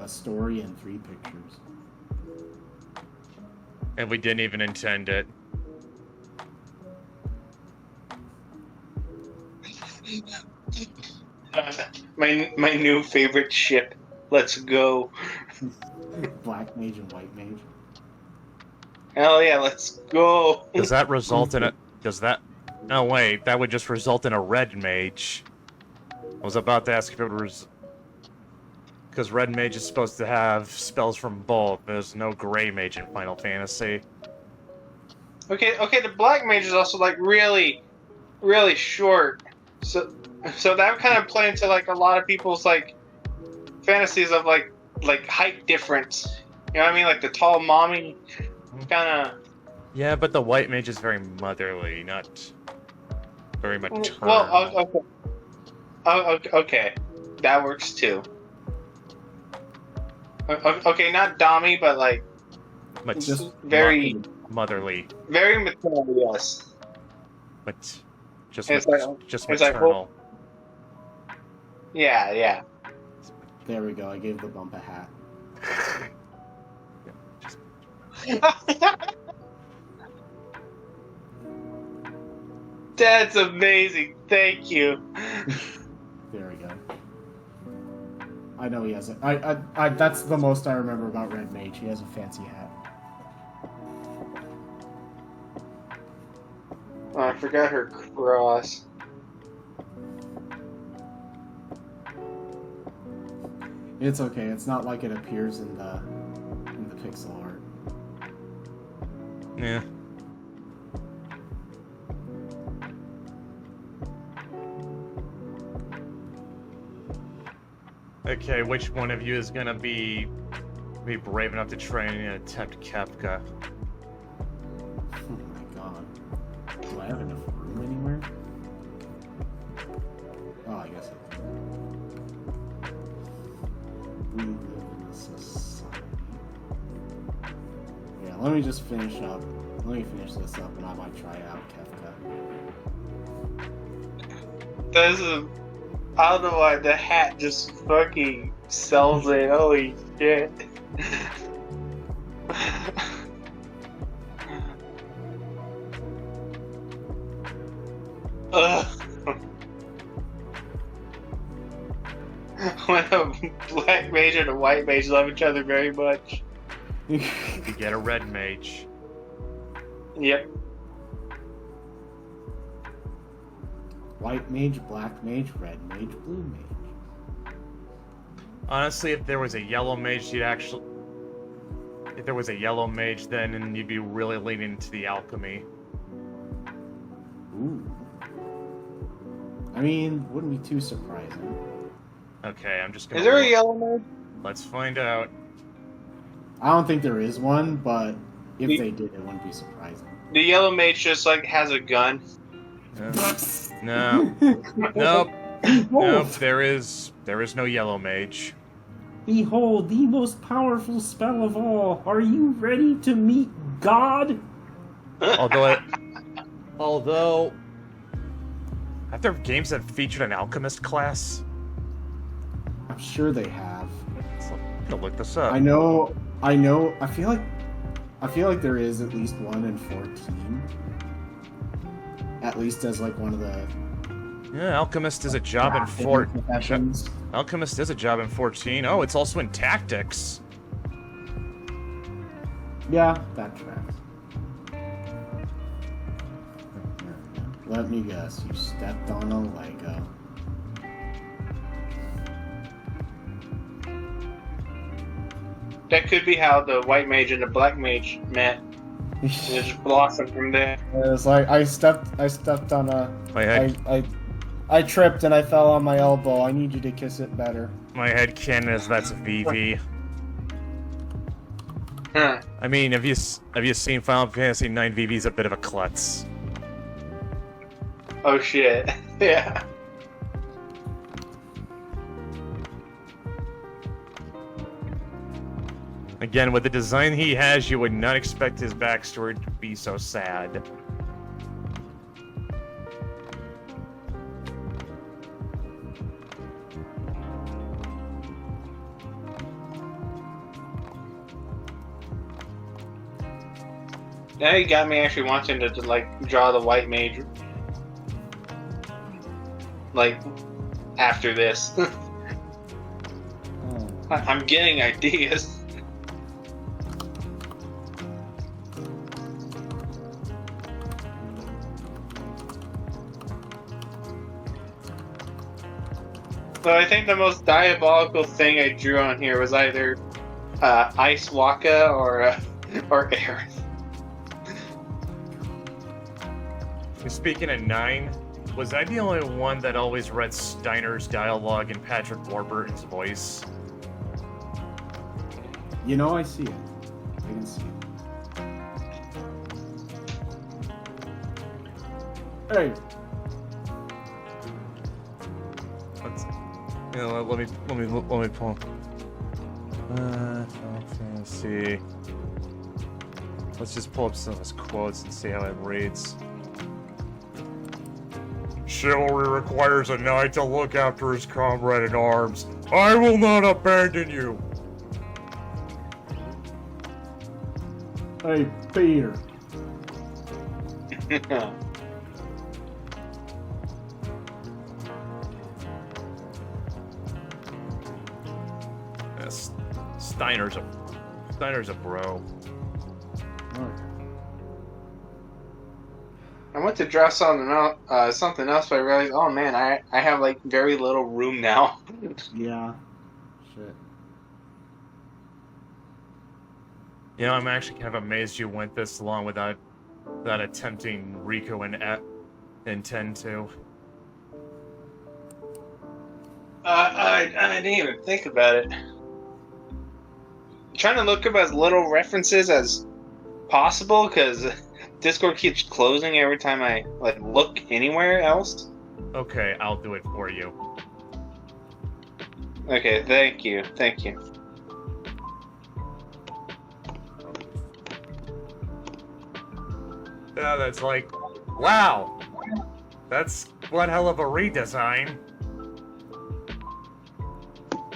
a story and 3 pictures. And we didn't even intend it. My new favorite ship. Let's go. Black mage and white mage. Hell yeah, let's go. Does that result in a... Does that... No, wait. That would just result in a red mage. I was about to ask if it was... Because red mage is supposed to have spells from both. There's no gray mage in Final Fantasy. Okay, the black mage is also like really short. So that kind of play into like a lot of people's like fantasies of like height difference. You know what I mean? Like the tall mommy kind of. Yeah, but the white mage is very motherly, not very maternal. Well, okay. Oh, okay, that works too. Okay, not dommy, but like Just very motherly. very maternal. Yes. But just It's just it's like, maternal. Yeah. There we go. I gave the bump a hat. That's amazing. Thank you. There we go. I know he has it. I that's the most I remember about Red Mage. He has a fancy hat. Oh, I forgot her cross. It's okay. It's not like it appears in the pixel art. Yeah. Okay, which one of you is gonna be brave enough to try and attempt Kefka? Oh my god. Do I have enough room anywhere? Oh, I guess I do. We live in a society. Yeah, let me just finish up. Let me finish this up and I might try out Kefka. This is. I don't know why the hat just fucking sells it. Holy shit. Ugh. When a black mage and a white mage love each other very much. You get a red mage. Yep. White mage, black mage, red mage, blue mage. Honestly, if there was a yellow mage, you'd actually... If there was a yellow mage, then you'd be really leaning into the alchemy. Ooh. I mean, wouldn't be too surprising. Okay, I'm just gonna... Is there a yellow mage? Let's find out. I don't think there is one, but if The- they did, it wouldn't be surprising. The yellow mage just like has a gun. No. Nope. Nope, there is no yellow mage. Behold, the most powerful spell of all. Are you ready to meet God? Although... Have there games that featured an alchemist class? I'm sure they have. I'm gonna look this up. I know. I feel like there is at least one in 14. At least as like one of the Yeah, alchemist is a job in professions. Alchemist is a job in 14. Oh, it's also in tactics. Yeah, that tracks. Let me guess, you stepped on a Lego. That could be how the white mage and the black mage met. It just blossomed from there. It's like I stepped on a. My head, I tripped and I fell on my elbow. I need you to kiss it better. my head canon is that's Vivi. Huh. I mean, have you seen Final Fantasy IX? Vivi's a bit of a klutz. Oh shit. Yeah. Again, with the design he has, you would not expect his backstory to be so sad. Now you got me actually wanting to like draw the white mage. Like after this, Oh. I'm getting ideas. So I think the most diabolical thing I drew on here was either Ice Waka or Aerith. Speaking of 9, was I the only one that always read Steiner's dialogue in Patrick Warburton's voice? You know, I see it. I can see it. Hey. Let me pull. Let's see. Let's just pull up some of his quotes and see how it reads. Chivalry requires a knight to look after his comrade in arms. I will not abandon you. Hey, Peter. Yes, Steiner's a bro. I went to draw something else, but I realized, oh man, I have like very little room now. Yeah. Shit. You know, I'm actually kind of amazed you went this long without attempting Riku and 10-2. I didn't even think about it. I'm trying to look up as little references as possible because Discord keeps closing every time I like look anywhere else. Okay, I'll do it for you. Okay, thank you. Yeah, that's like, wow, that's one hell of a redesign.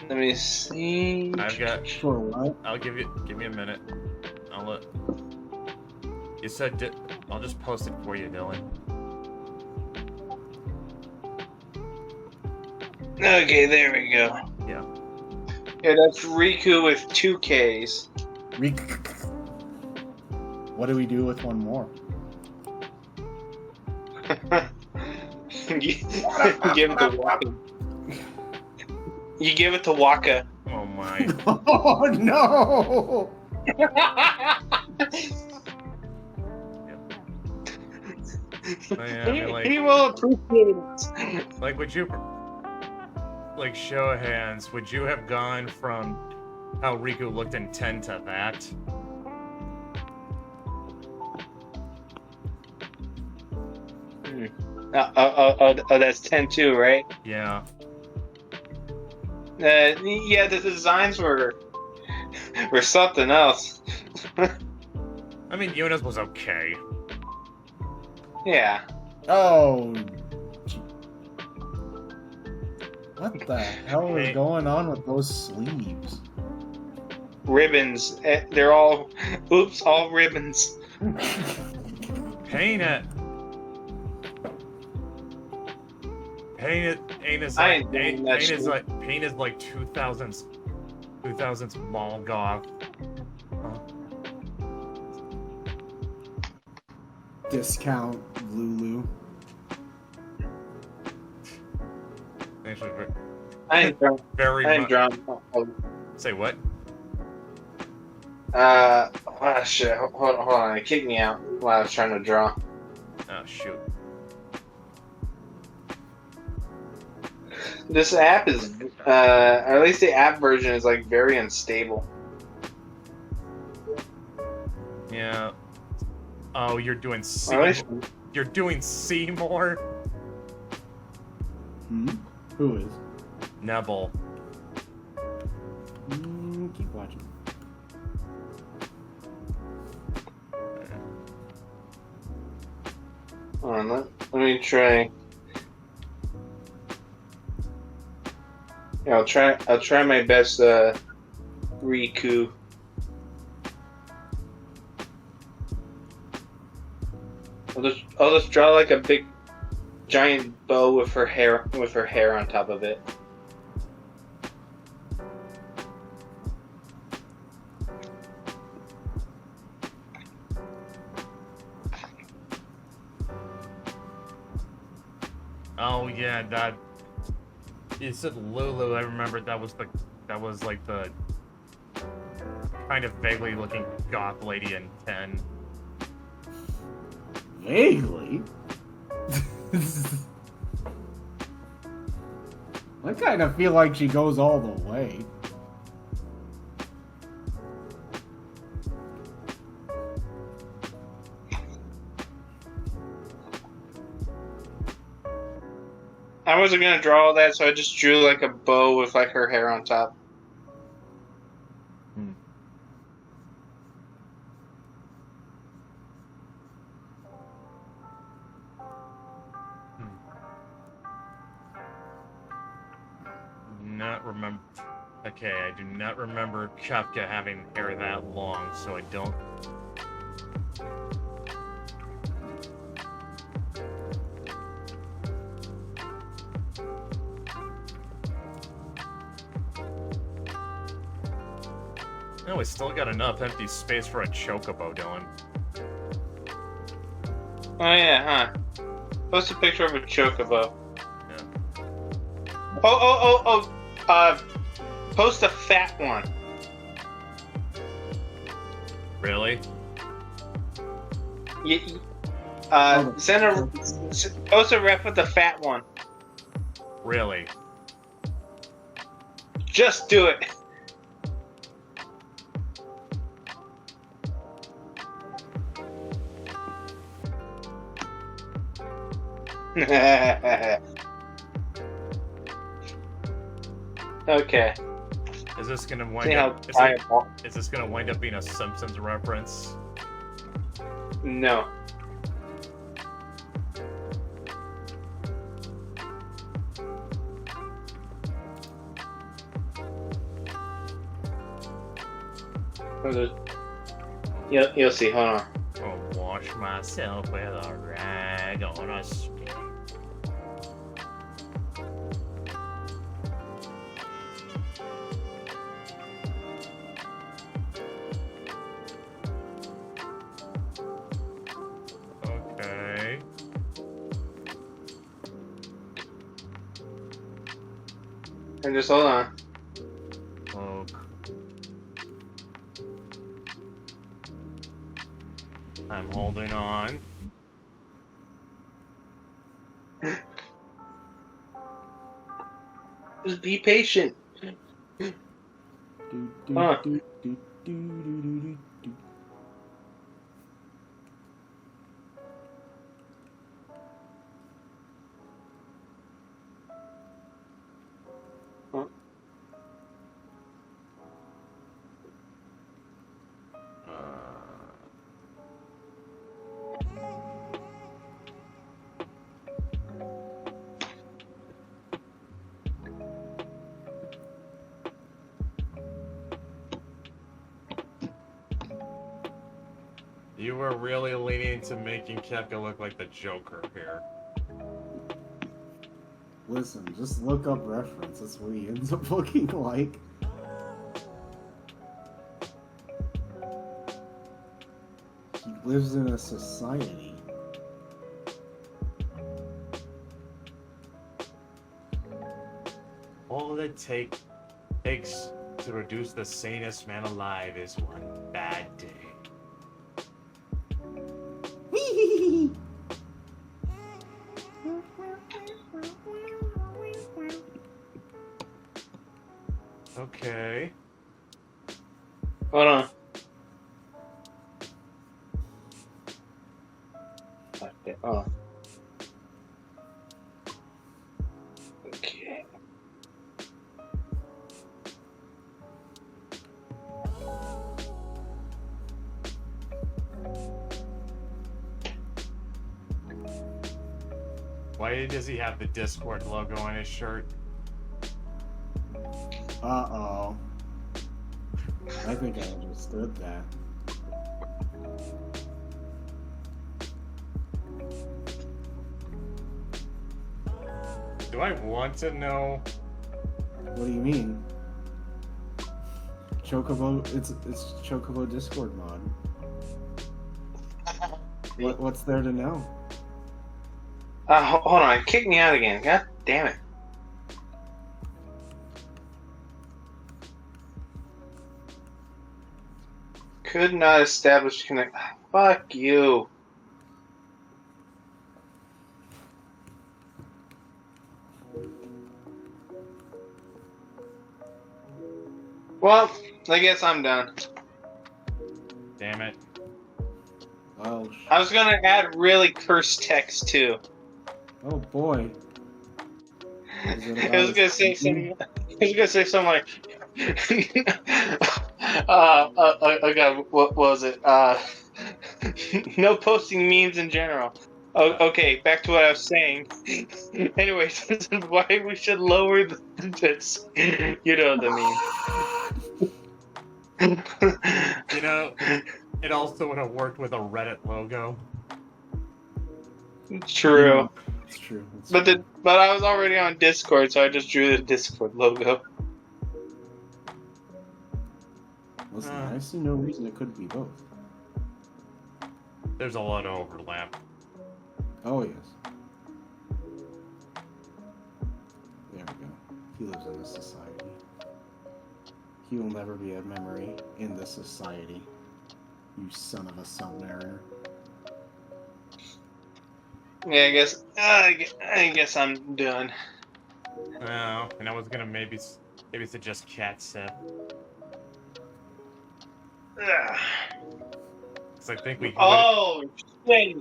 Let me see. I've got. For what? I'll give me a minute. I'll let. You said I'll just post it for you, Dylan. Okay, there we go. Yeah. Yeah, that's Riku with 2 Ks. What do we do with one more? You give it to Waka. You give it to Waka. Oh my. Oh no! He will appreciate it. Like, would you, like, show of hands, would you have gone from how Riku looked in 10 to that? Oh, that's 10-2, right? Yeah. Yeah, the designs were something else. I mean, Yuna's was okay. Yeah. Oh. What the hell is going on with those sleeves? Ribbons. They're all... Oops, all ribbons. Paint it. Paint is I like ain't doing that shit. paint is like 2000s mall goth. Discount Lulu. Actually, I ain't drawn. very I ain't much. drawn. Say what? Oh shit. Hold on. It kicked me out while I was trying to draw. Oh shoot. This app is, or at least the app version is like very unstable. Yeah. Oh, you're doing Alright. You're doing Seymour? Hmm? Who is? Neville. Keep watching. Hold on, let me try. Yeah, I'll try my best, Riku. I'll just draw like a big, giant bow with her hair on top of it. Oh yeah, that. You said Lulu. I remember that was like the kind of vaguely looking goth lady in 10. Vaguely? I kind of feel like she goes all the way. I wasn't gonna draw all that, so I just drew like a bow with like her hair on top. Not remember. Okay, I do not remember Kafka having hair that long, so I don't. No, we still got enough empty space for a chocobo, Dylan. Oh yeah, huh? Post a picture of a chocobo. Yeah. Post a fat one. Really? Post a rep with the fat one. Really? Just do it. Okay. Is this gonna wind See how up? Is this gonna wind up being a Simpsons reference? No. You'll see. Hold on. I'll wash myself with a rag on a stick. Okay. And just hold on. Oh. I'm holding on. Just be patient. Huh. You were really leaning into making Kefka look like the Joker here. Listen, just look up reference. That's what he ends up looking like. He lives in a society. All it takes to reduce the sanest man alive is one bad day. Okay. Hold on. Okay. Oh. Okay. Why does he have the Discord logo on his shirt? Uh-oh. I think I understood that. Do I want to know? What do you mean? Chocobo, it's Chocobo Discord mod. What's there to know? Hold on, it kicked me out again. God damn it. Could not establish connect. Fuck you. Well, I guess I'm done. Damn it. Oh, I was gonna add really cursed text too. oh boy. Is it I was about gonna his say speaking? something. I was gonna say something like, okay, what was it? No posting memes in general. Oh, okay, back to what I was saying. Anyways, this is why we should lower the bits. You know what I mean. You know, it also would have worked with a Reddit logo. True. It's true. It's But true. but I was already on Discord, so I just drew the Discord logo. Listen, I see no reason it couldn't be both. There's a lot of overlap. Oh yes. There we go. He lives in this society. He will never be a memory in this society. You son of a submariner. Yeah, I guess I'm done. Oh, and I was gonna maybe suggest cat sit. Ugh. Cause I think we. Oh shit!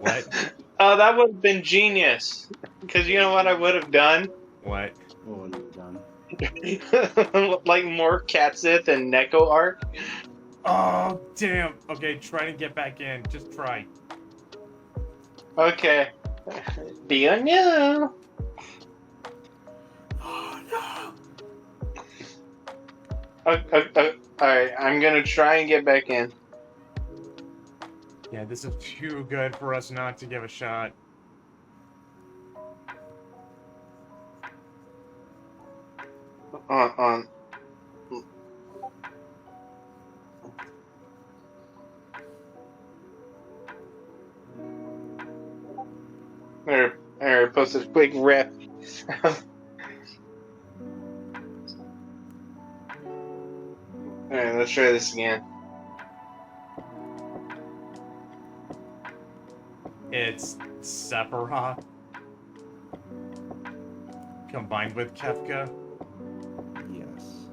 What? Oh, that would have been genius. Because you know what I would have done? What? What have you done? Like more Catsith and Neko arc. Oh damn. Okay, try to get back in. Just try. Okay. Do you know? Oh no! Alright, I'm gonna try and get back in. Yeah, this is too good for us not to give a shot. On. Or post a quick rep. Alright, let's try this again. It's Sephiroth combined with Kefka. Yes.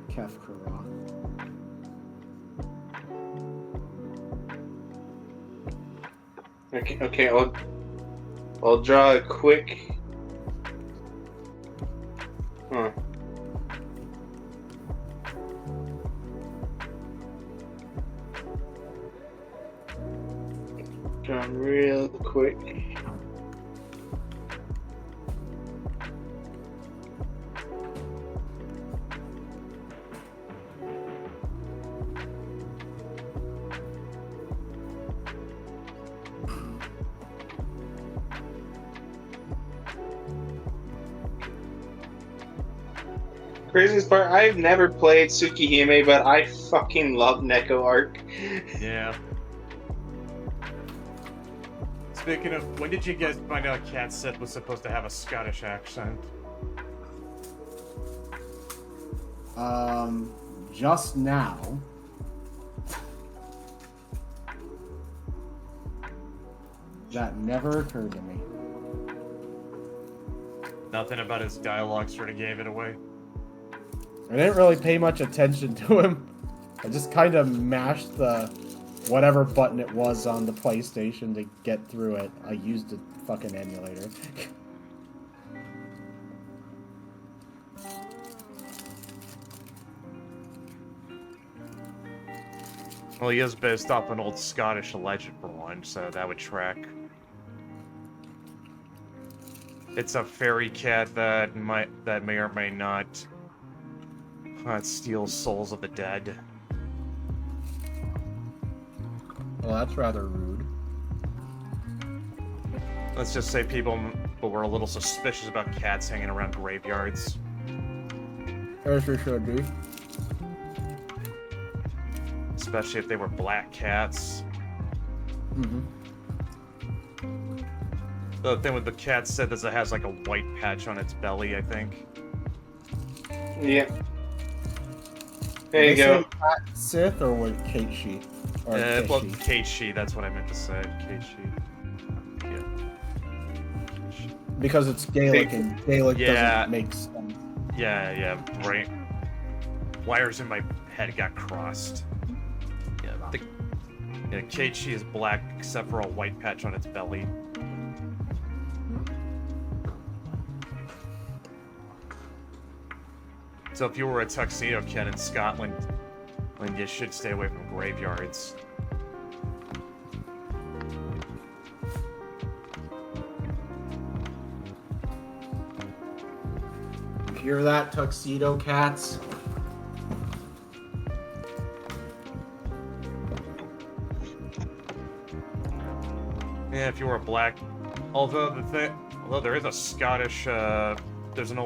Kefkaroth. Okay, I'll draw a quick. Huh. Draw real quick. Craziest part, I've never played Tsukihime, but I fucking love Neko arc. Yeah. Speaking of, when did you guys find out Cat Sith was supposed to have a Scottish accent? Just now. That never occurred to me. Nothing about his dialogue sort of gave it away. I didn't really pay much attention to him. I just kind of mashed the whatever button it was on the PlayStation to get through it. I used a fucking emulator. Well, he is based off an old Scottish legend for one, so that would track. It's a fairy cat that may or may not steal souls of the dead. Well, that's rather rude. Let's just say people were a little suspicious about cats hanging around graveyards. As you should be. Especially if they were black cats. Mm-hmm. The thing with the cat said is it has like a white patch on its belly, I think. Yeah. There you go. Cat Sith or was Kate She? Or Well, Kishi? Kate She, that's what I meant to say. Kate She. Yeah. Because it's Gaelic and Gaelic doesn't make sense. Yeah, right. Wires in my head got crossed. Yeah, Kate She is black except for a white patch on its belly. So if you were a tuxedo kid in Scotland, then you should stay away from graveyards. Hear that, tuxedo cats? Yeah, if you were black. Although there is a Scottish, there's an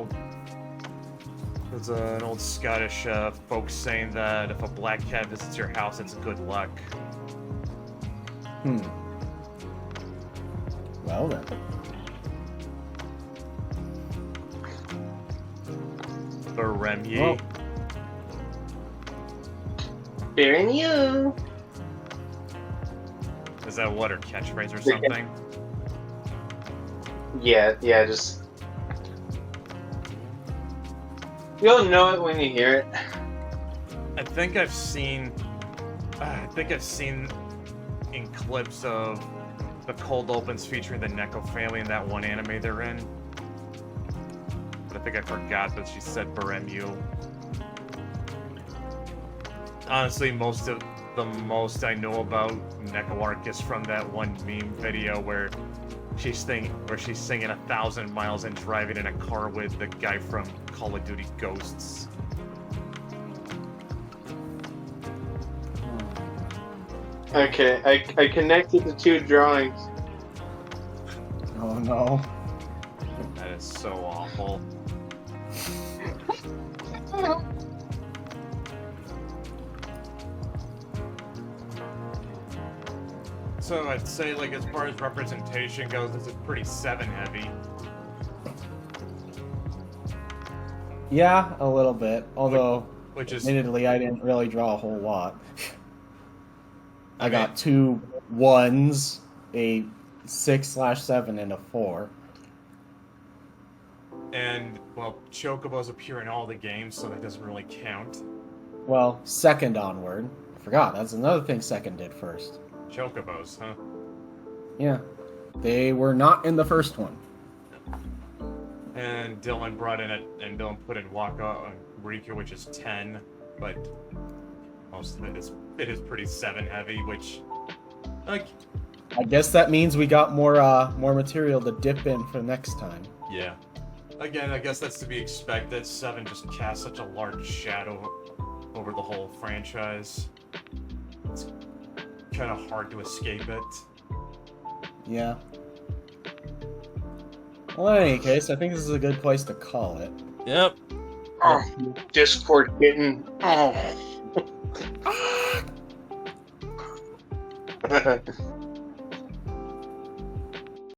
old Scottish folk saying that if a black cat visits your house, it's good luck. Well then. Baremye. Well. Bearing you. Is that what, her catchphrase or something? Yeah, just... You'll know it when you hear it. I think I've seen in clips of the cold opens featuring the Neko family in that one anime they're in. But I think I forgot that she said Baremyu. Honestly, most I know about Neko arc is from that one meme video where she's singing 1,000 miles and driving in a car with the guy from Call of Duty Ghosts. Okay, I connected the two drawings. Oh no. That is so awful. So I'd say, like, as far as representation goes, this is pretty 7 heavy. Yeah, a little bit. Although, Which is admittedly, I didn't really draw a whole lot. I got 2 1s, a 6/7, and a 4. And, well, Chocobos appear in all the games, so that doesn't really count. Well, second onward. I forgot, that's another thing second did first. Chocobos, huh? Yeah. They were not in the first one. And Dylan brought in Dylan put in Waka and Riku, which is 10, but most of it is pretty 7 heavy, which, like, I guess that means we got more material to dip in for next time. yeah. Again, I guess that's to be expected. 7 just casts such a large shadow over the whole franchise. It's kind of hard to escape it. Yeah. Well, in any case, I think this is a good place to call it. Yep. Oh, Discord kitten. Oh.